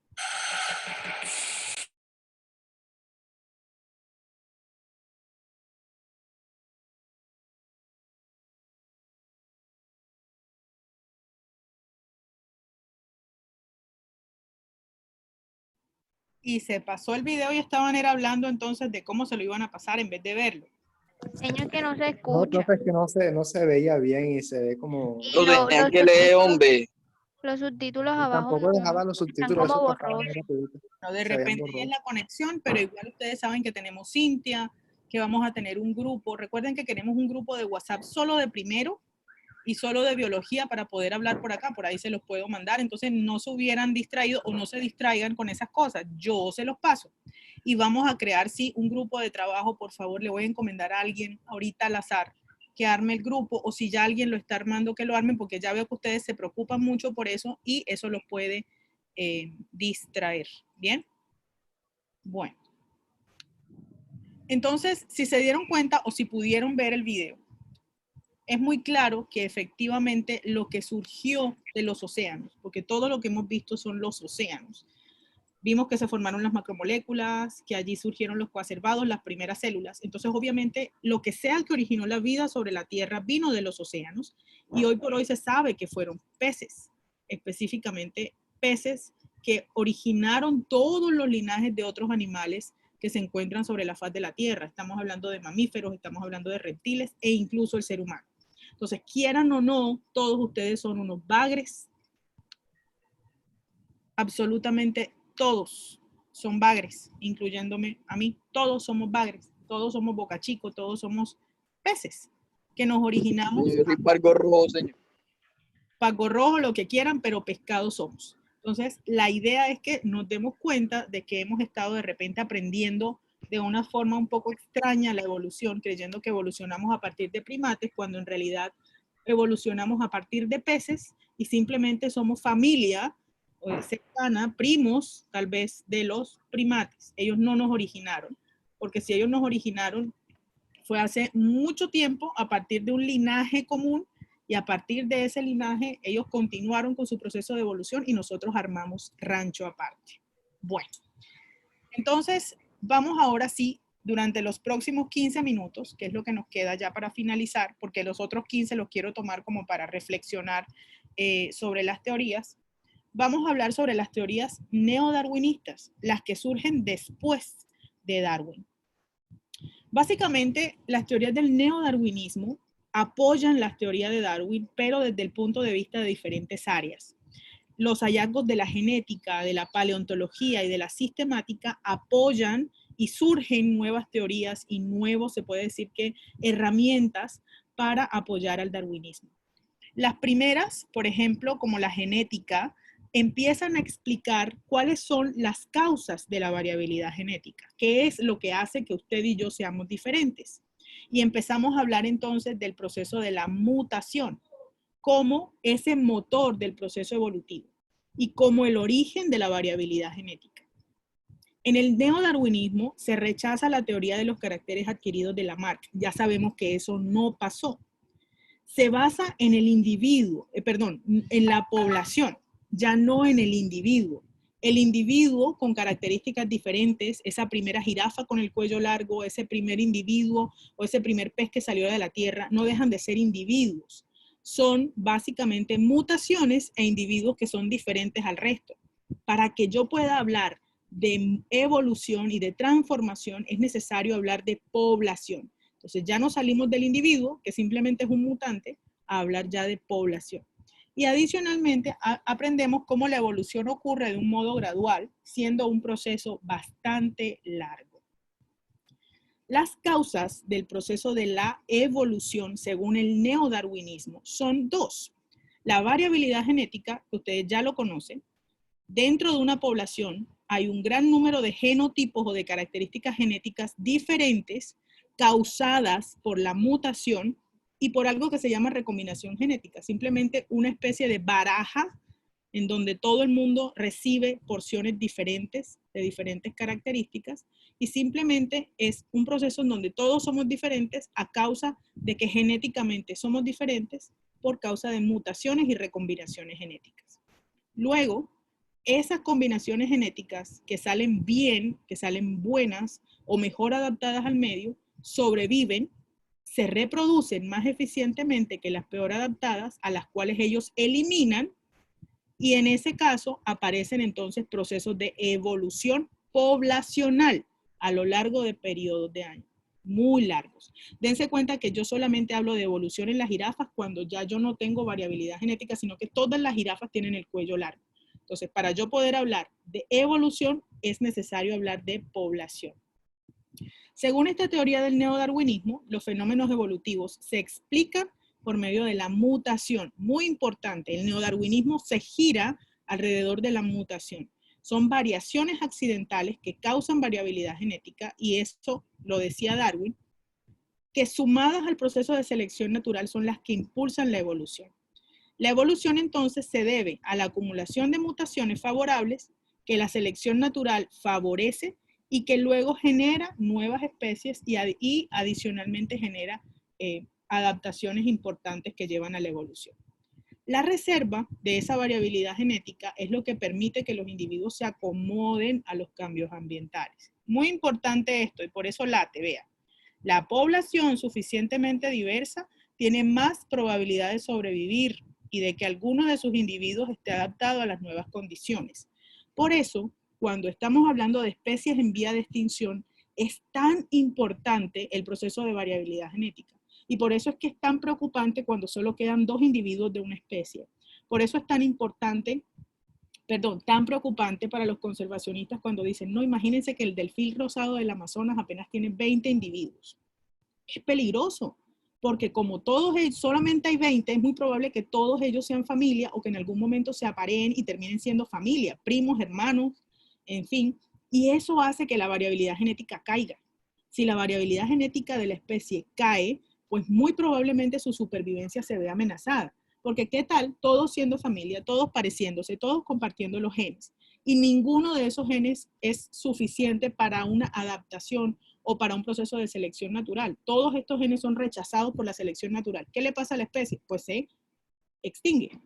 Y se pasó el video y estaban hablando entonces de cómo se lo iban a pasar en vez de verlo. Señor, que no se No, escucha. profe, es que no se veía bien y se ve como... Y los que leer, hombre. Los subtítulos abajo Tampoco dejaba los están subtítulos, como esos pasaban borrosos. rapidito. No, de Se veían repente borrosos. es la conexión, pero igual ustedes saben que tenemos Cintia, que vamos a tener un grupo. Recuerden que queremos un grupo de WhatsApp solo de primero y solo de biología para poder hablar por acá. Por ahí se los puedo mandar. Entonces no se hubieran distraído o no se distraigan con esas cosas. Yo se los paso. Y vamos a crear, sí, un grupo de trabajo. Por favor, le voy a encomendar a alguien ahorita al azar que arme el grupo, o si ya alguien lo está armando, que lo armen, porque ya veo que ustedes se preocupan mucho por eso y eso los puede distraer. ¿Bien? Bueno. Entonces, si se dieron cuenta o si pudieron ver el video, es muy claro que efectivamente lo que surgió de los océanos, porque todo lo que hemos visto son los océanos. Vimos que se formaron las macromoléculas, que allí surgieron los coacervados, las primeras células. Entonces, obviamente, lo que sea que originó la vida sobre la Tierra vino de los océanos y hoy por hoy se sabe que fueron peces, específicamente peces que originaron todos los linajes de otros animales que se encuentran sobre la faz de la Tierra. Estamos hablando de mamíferos, estamos hablando de reptiles e incluso el ser humano. Entonces, quieran o no, todos ustedes son unos bagres. Absolutamente todos son bagres, incluyéndome a mí. Todos somos bagres, todos somos bocachicos, todos somos peces que nos originamos. Pargo rojo, señor. Pargo rojo, lo que quieran, pero pescados somos. Entonces, la idea es que nos demos cuenta de que hemos estado de repente aprendiendo de una forma un poco extraña la evolución, creyendo que evolucionamos a partir de primates, cuando en realidad evolucionamos a partir de peces y simplemente somos familia cercana, primos tal vez de los primates. Ellos no nos originaron, porque si ellos nos originaron fue hace mucho tiempo a partir de un linaje común y a partir de ese linaje ellos continuaron con su proceso de evolución y nosotros armamos rancho aparte. Bueno, entonces vamos ahora sí, durante los próximos 15 minutos, que es lo que nos queda ya para finalizar, porque los otros 15 los quiero tomar como para reflexionar sobre las teorías. Vamos a hablar sobre las teorías neodarwinistas, las que surgen después de Darwin. Básicamente, las teorías del neodarwinismo apoyan las teorías de Darwin, pero desde el punto de vista de diferentes áreas. Los hallazgos de la genética, de la paleontología y de la sistemática apoyan y surgen nuevas teorías y nuevos, se puede decir que, herramientas para apoyar al darwinismo. Las primeras, por ejemplo, como la genética, empiezan a explicar cuáles son las causas de la variabilidad genética, qué es lo que hace que usted y yo seamos diferentes. Y empezamos a hablar entonces del proceso de la mutación, como ese motor del proceso evolutivo y como el origen de la variabilidad genética. En el neodarwinismo se rechaza la teoría de los caracteres adquiridos de Lamarck. Ya sabemos que eso no pasó. Se basa en el individuo, en la población, ya no en el individuo. El individuo con características diferentes, esa primera jirafa con el cuello largo, ese primer individuo o ese primer pez que salió de la tierra, no dejan de ser individuos. Son básicamente mutaciones e individuos que son diferentes al resto. Para que yo pueda hablar de evolución y de transformación, es necesario hablar de población. Entonces ya no salimos del individuo, que simplemente es un mutante, a hablar ya de población. Y adicionalmente aprendemos cómo la evolución ocurre de un modo gradual, siendo un proceso bastante largo. Las causas del proceso de la evolución, según el neodarwinismo, son dos. La variabilidad genética, que ustedes ya lo conocen. Dentro de una población hay un gran número de genotipos o de características genéticas diferentes causadas por la mutación y por algo que se llama recombinación genética, simplemente una especie de baraja en donde todo el mundo recibe porciones diferentes de diferentes características y simplemente es un proceso en donde todos somos diferentes a causa de que genéticamente somos diferentes por causa de mutaciones y recombinaciones genéticas. Luego, esas combinaciones genéticas que salen bien, que salen buenas o mejor adaptadas al medio, sobreviven, se reproducen más eficientemente que las peor adaptadas, a las cuales ellos eliminan, y en ese caso aparecen entonces procesos de evolución poblacional a lo largo de periodos de años, muy largos. Dense cuenta que yo solamente hablo de evolución en las jirafas cuando ya yo no tengo variabilidad genética, sino que todas las jirafas tienen el cuello largo. Entonces, para yo poder hablar de evolución, es necesario hablar de población. Según esta teoría del neodarwinismo, los fenómenos evolutivos se explican por medio de la mutación. Muy importante, el neodarwinismo se gira alrededor de la mutación. Son variaciones accidentales que causan variabilidad genética, y esto lo decía Darwin, que sumadas al proceso de selección natural son las que impulsan la evolución. La evolución entonces se debe a la acumulación de mutaciones favorables que la selección natural favorece y que luego genera nuevas especies y adicionalmente genera adaptaciones importantes que llevan a la evolución. La reserva de esa variabilidad genética es lo que permite que los individuos se acomoden a los cambios ambientales. Muy importante esto, y por eso late, vea. La población suficientemente diversa tiene más probabilidad de sobrevivir y de que alguno de sus individuos esté adaptado a las nuevas condiciones. Por eso, cuando estamos hablando de especies en vía de extinción, es tan importante el proceso de variabilidad genética. Y por eso es que es tan preocupante cuando solo quedan 2 individuos de una especie. Por eso es tan importante, tan preocupante para los conservacionistas cuando dicen, no, imagínense que el delfín rosado del Amazonas apenas tiene 20 individuos. Es peligroso, porque como todos ellos, solamente hay 20, es muy probable que todos ellos sean familia o que en algún momento se apareen y terminen siendo familia, primos, hermanos, en fin. Y eso hace que la variabilidad genética caiga. Si la variabilidad genética de la especie cae, pues muy probablemente su supervivencia se ve amenazada. Porque ¿qué tal? Todos siendo familia, todos pareciéndose, todos compartiendo los genes. Y ninguno de esos genes es suficiente para una adaptación o para un proceso de selección natural. Todos estos genes son rechazados por la selección natural. ¿Qué le pasa a la especie? Pues se extingue.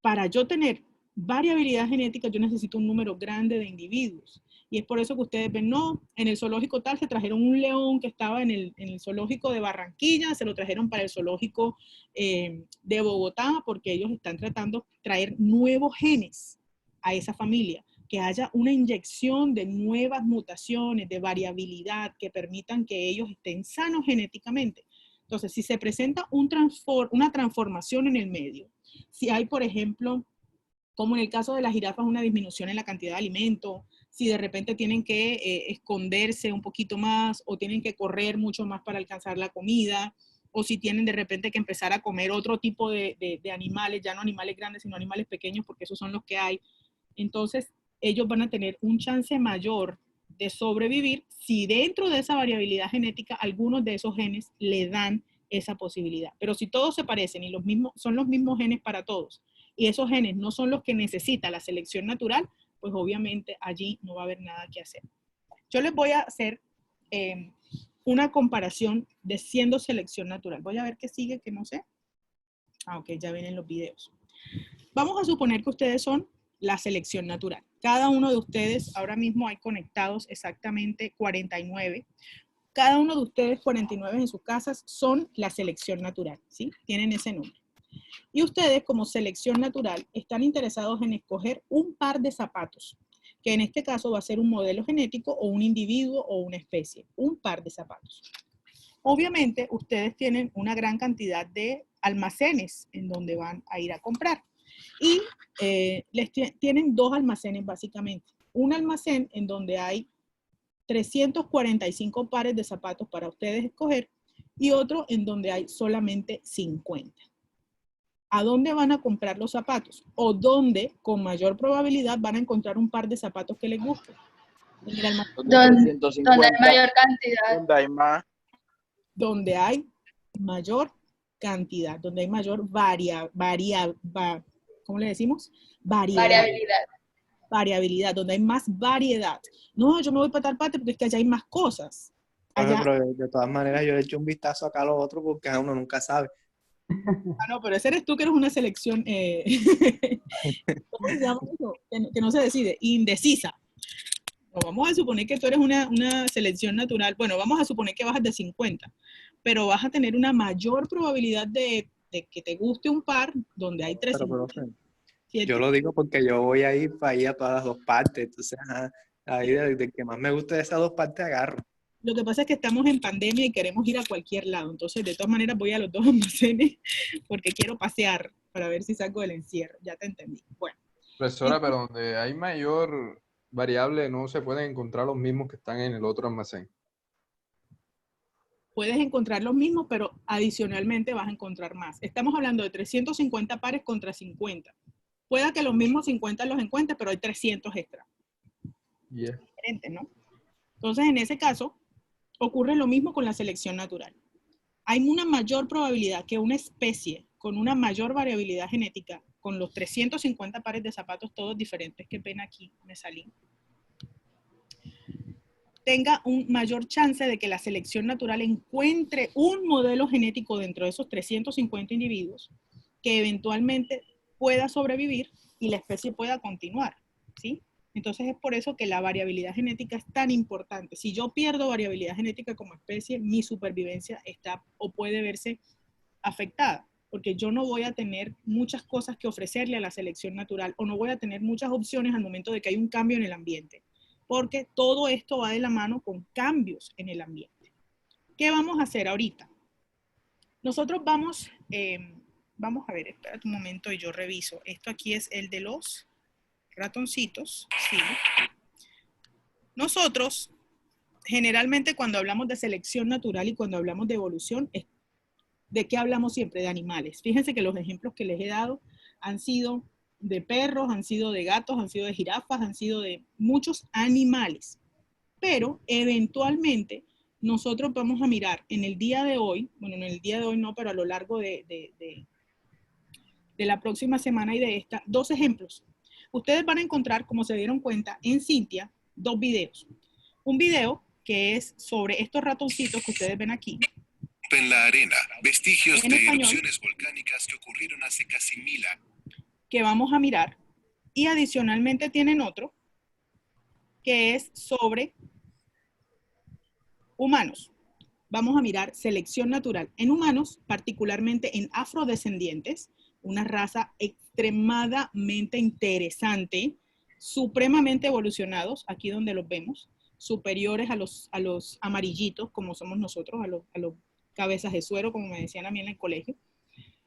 Para yo tener variabilidad genética, yo necesito un número grande de individuos. Y es por eso que ustedes ven, no, en el zoológico tal se trajeron un león que estaba en el zoológico de Barranquilla, se lo trajeron para el zoológico de Bogotá, porque ellos están tratando de traer nuevos genes a esa familia, que haya una inyección de nuevas mutaciones, de variabilidad, que permitan que ellos estén sanos genéticamente. Entonces, si se presenta una transformación en el medio, si hay, por ejemplo, como en el caso de las jirafas, una disminución en la cantidad de alimento, si de repente tienen que esconderse un poquito más o tienen que correr mucho más para alcanzar la comida, o si tienen de repente que empezar a comer otro tipo de animales, ya no animales grandes, sino animales pequeños, porque esos son los que hay. Entonces, ellos van a tener un chance mayor de sobrevivir si dentro de esa variabilidad genética algunos de esos genes le dan esa posibilidad. Pero si todos se parecen y son los mismos genes para todos, y esos genes no son los que necesita la selección natural, pues obviamente allí no va a haber nada que hacer. Yo les voy a hacer una comparación de siendo selección natural. Voy a ver qué sigue, que no sé. Ah, ok, ya vienen los videos. Vamos a suponer que ustedes son la selección natural. Cada uno de ustedes, ahora mismo hay conectados exactamente 49. Cada uno de ustedes, 49 en sus casas, son la selección natural, ¿sí? Tienen ese nombre. Y ustedes, como selección natural, están interesados en escoger un par de zapatos, que en este caso va a ser un modelo genético o un individuo o una especie, un par de zapatos. Obviamente, ustedes tienen una gran cantidad de almacenes en donde van a ir a comprar. Y tienen dos almacenes básicamente. Un almacén en donde hay 345 pares de zapatos para ustedes escoger y otro en donde hay solamente 50. ¿A dónde van a comprar los zapatos? ¿O dónde con mayor probabilidad van a encontrar un par de zapatos que les guste? Donde hay mayor cantidad. Donde hay más. Donde hay mayor cantidad, donde hay mayor ¿cómo le decimos? Variabilidad, donde hay más variedad. No, yo me voy para tal parte porque es que allá hay más cosas. Allá... Pero de todas maneras yo le echo un vistazo acá a los otros porque uno nunca sabe. Ah, no, pero ese eres tú que eres una selección, ¿cómo se llama eso? Que no se decide, indecisa. No, vamos a suponer que tú eres una selección natural. Bueno, vamos a suponer que bajas de 50, pero vas a tener una mayor probabilidad de que te guste un par donde hay 350. Yo lo digo porque yo voy a ir para ahí a todas las dos partes. Entonces, ahí del que más me guste de esas dos partes agarro. Lo que pasa es que estamos en pandemia y queremos ir a cualquier lado. Entonces, de todas maneras, voy a los dos almacenes porque quiero pasear para ver si salgo del encierro. Ya te entendí. Bueno. Profesora, pero donde hay mayor variable no se pueden encontrar los mismos que están en el otro almacén. Puedes encontrar los mismos, pero adicionalmente vas a encontrar más. Estamos hablando de 350 pares contra 50. Pueda que los mismos 50 los encuentres, pero hay 300 extra. Yeah. Diferente, ¿no? Entonces, en ese caso, ocurre lo mismo con la selección natural. Hay una mayor probabilidad que una especie con una mayor variabilidad genética, con los 350 pares de zapatos todos diferentes, que ven aquí, me salí, tenga un mayor chance de que la selección natural encuentre un modelo genético dentro de esos 350 individuos que eventualmente pueda sobrevivir y la especie pueda continuar, ¿sí? Entonces es por eso que la variabilidad genética es tan importante. Si yo pierdo variabilidad genética como especie, mi supervivencia está o puede verse afectada, porque yo no voy a tener muchas cosas que ofrecerle a la selección natural o no voy a tener muchas opciones al momento de que hay un cambio en el ambiente, porque todo esto va de la mano con cambios en el ambiente. ¿Qué vamos a hacer ahorita? Nosotros vamos a ver, espérate un momento y yo reviso. Esto aquí es el de los ratoncitos, sí. Nosotros, generalmente cuando hablamos de selección natural y cuando hablamos de evolución, ¿de qué hablamos siempre? De animales. Fíjense que los ejemplos que les he dado han sido de perros, han sido de gatos, han sido de jirafas, han sido de muchos animales. Pero eventualmente nosotros vamos a mirar en el día de hoy, bueno, en el día de hoy no, pero a lo largo de la próxima semana y de esta, dos ejemplos. Ustedes van a encontrar, como se dieron cuenta, en Cintia, dos videos. Un video que es sobre estos ratoncitos que ustedes ven aquí. En la arena, vestigios en de español, erupciones volcánicas que ocurrieron hace casi 1000 años. Que vamos a mirar. Y adicionalmente tienen otro que es sobre humanos. Vamos a mirar selección natural en humanos, particularmente en afrodescendientes, una raza extremadamente interesante, supremamente evolucionados, aquí donde los vemos, superiores a los amarillitos, como somos nosotros, a los cabezas de suero, como me decían a mí en el colegio.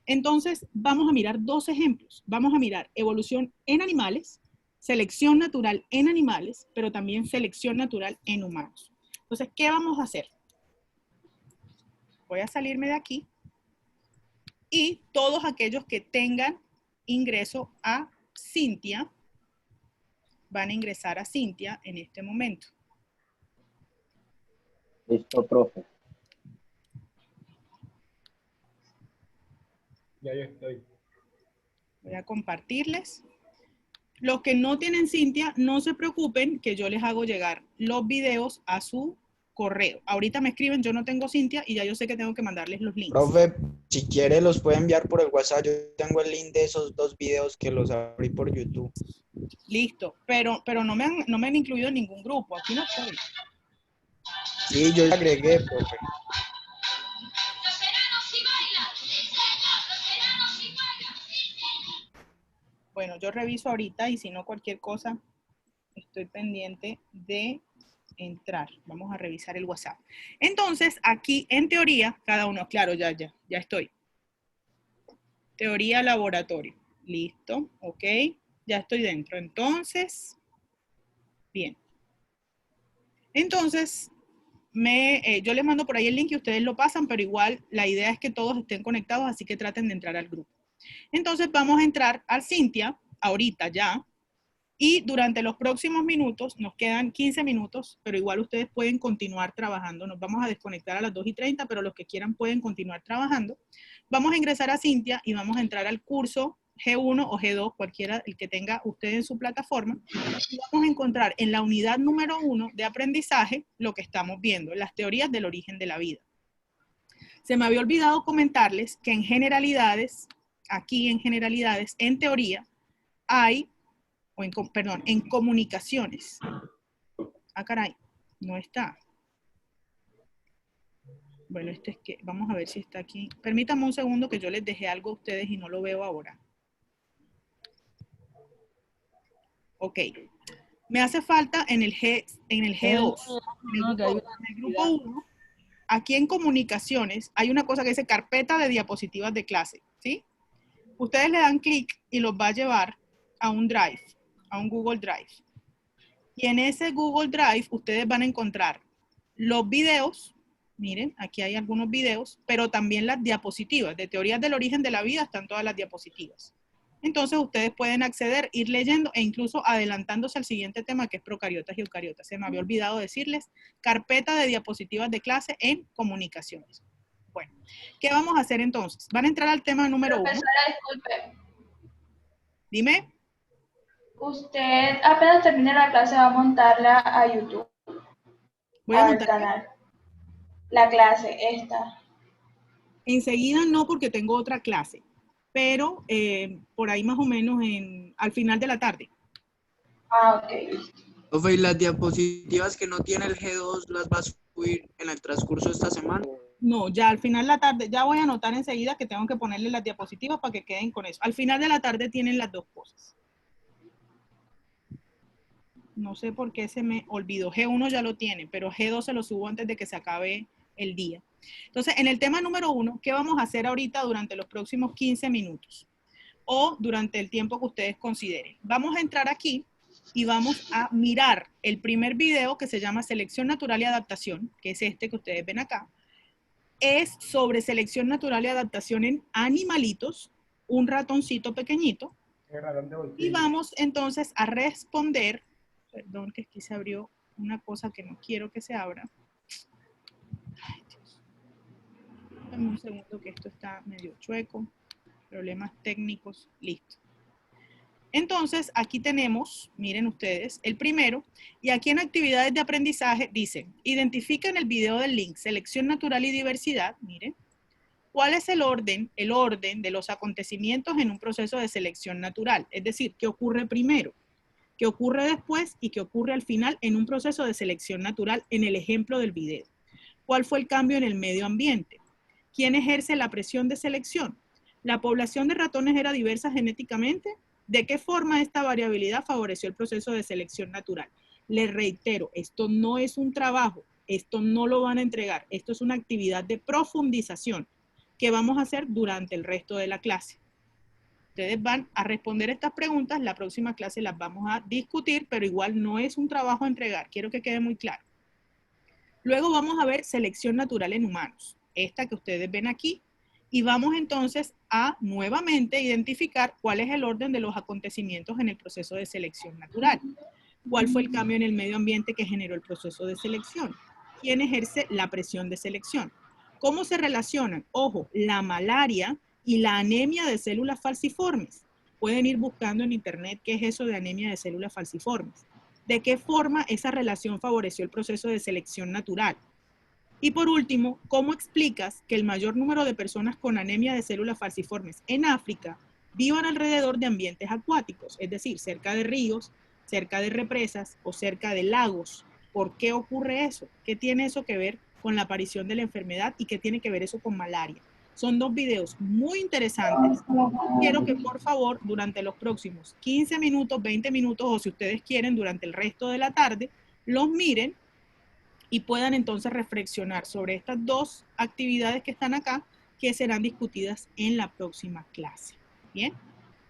Entonces, vamos a mirar dos ejemplos. Vamos a mirar evolución en animales, selección natural en animales, pero también selección natural en humanos. Entonces, ¿qué vamos a hacer? Voy a salirme de aquí Y todos aquellos que tengan ingreso a Cintia, van a ingresar a Cintia en este momento. Listo, profe. Ya yo estoy. Voy a compartirles. Los que no tienen Cintia, no se preocupen que yo les hago llegar los videos a su correo. Ahorita me escriben, yo no tengo Cintia y ya yo sé que tengo que mandarles los links. Profe, si quiere los puede enviar por el WhatsApp. Yo tengo el link de esos 2 videos que los abrí por YouTube. Listo, pero no me han incluido en ningún grupo. Aquí no estoy. Sí, yo le agregué, profe. Bueno, yo reviso ahorita y si no cualquier cosa, estoy pendiente de entrar. Vamos a revisar el WhatsApp. Entonces, aquí en teoría, cada uno, claro, ya estoy. Teoría laboratorio. Listo, ok. Ya estoy dentro. Entonces, bien. Entonces, yo les mando por ahí el link y ustedes lo pasan, pero igual la idea es que todos estén conectados, así que traten de entrar al grupo. Entonces vamos a entrar al Cintia, ahorita ya, y durante los próximos minutos, nos quedan 15 minutos, pero igual ustedes pueden continuar trabajando. Nos vamos a desconectar a las 2:30, pero los que quieran pueden continuar trabajando. Vamos a ingresar a Cintia y vamos a entrar al curso G1 o G2, cualquiera el que tenga usted en su plataforma. Y vamos a encontrar en la unidad número 1 de aprendizaje lo que estamos viendo, las teorías del origen de la vida. Se me había olvidado comentarles que en generalidades, aquí en generalidades, en teoría, hay, en comunicaciones. Ah, caray, no está. Bueno, vamos a ver si está aquí. Permítanme un segundo que yo les dejé algo a ustedes y no lo veo ahora. Ok. Me hace falta en el G2, en el grupo 1, aquí en comunicaciones, hay una cosa que dice carpeta de diapositivas de clase, ¿sí? Ustedes le dan clic y los va a llevar a un Drive, a un Google Drive. Y en ese Google Drive ustedes van a encontrar los videos, miren, aquí hay algunos videos, pero también las diapositivas. De teorías del origen de la vida están todas las diapositivas. Entonces ustedes pueden acceder, ir leyendo e incluso adelantándose al siguiente tema que es procariotas y eucariotas. Se me había olvidado decirles, carpeta de diapositivas de clase en comunicaciones. Bueno, ¿qué vamos a hacer entonces? Van a entrar al tema número 1. Profesora, disculpe. Dime. Usted apenas termine la clase va a montarla a YouTube. Voy a al montar canal. La clase, esta. Enseguida no, porque tengo otra clase, pero por ahí más o menos al final de la tarde. Ah, ok. Profe, ¿y las diapositivas que no tiene el G2 las va a subir en el transcurso de esta semana? No, ya al final de la tarde, ya voy a anotar enseguida que tengo que ponerle las diapositivas para que queden con eso. Al final de la tarde tienen las dos cosas. No sé por qué se me olvidó. G1 ya lo tiene, pero G2 se lo subo antes de que se acabe el día. Entonces, en el tema número 1, ¿qué vamos a hacer ahorita durante los próximos 15 minutos? O durante el tiempo que ustedes consideren. Vamos a entrar aquí y vamos a mirar el primer video que se llama Selección Natural y Adaptación, que es este que ustedes ven acá. Es sobre selección natural y adaptación en animalitos, un ratoncito pequeñito. Y vamos entonces a responder, perdón que aquí se abrió una cosa que no quiero que se abra. Ay, Dios. Dame un segundo que esto está medio chueco. Problemas técnicos, listo. Entonces, aquí tenemos, miren ustedes, el primero, y aquí en actividades de aprendizaje dice, identifiquen el video del link, selección natural y diversidad, miren, ¿cuál es el orden de los acontecimientos en un proceso de selección natural? Es decir, ¿qué ocurre primero? ¿Qué ocurre después? ¿Y qué ocurre al final en un proceso de selección natural en el ejemplo del video? ¿Cuál fue el cambio en el medio ambiente? ¿Quién ejerce la presión de selección? ¿La población de ratones era diversa genéticamente? ¿De qué forma esta variabilidad favoreció el proceso de selección natural? Les reitero, esto no es un trabajo, esto no lo van a entregar, esto es una actividad de profundización que vamos a hacer durante el resto de la clase. Ustedes van a responder estas preguntas, la próxima clase las vamos a discutir, pero igual no es un trabajo a entregar, quiero que quede muy claro. Luego vamos a ver selección natural en humanos, esta que ustedes ven aquí, Y vamos entonces a nuevamente identificar cuál es el orden de los acontecimientos en el proceso de selección natural. ¿Cuál fue el cambio en el medio ambiente que generó el proceso de selección? ¿Quién ejerce la presión de selección? ¿Cómo se relacionan? Ojo, la malaria y la anemia de células falciformes. Pueden ir buscando en internet qué es eso de anemia de células falciformes. ¿De qué forma esa relación favoreció el proceso de selección natural? Y por último, ¿cómo explicas que el mayor número de personas con anemia de células falciformes en África vivan alrededor de ambientes acuáticos? Es decir, cerca de ríos, cerca de represas o cerca de lagos. ¿Por qué ocurre eso? ¿Qué tiene eso que ver con la aparición de la enfermedad y qué tiene que ver eso con malaria? Son dos videos muy interesantes. Quiero que por favor durante los próximos 15 minutos, 20 minutos o si ustedes quieren durante el resto de la tarde, los miren y puedan entonces reflexionar sobre estas dos actividades que están acá que serán discutidas en la próxima clase. ¿Bien?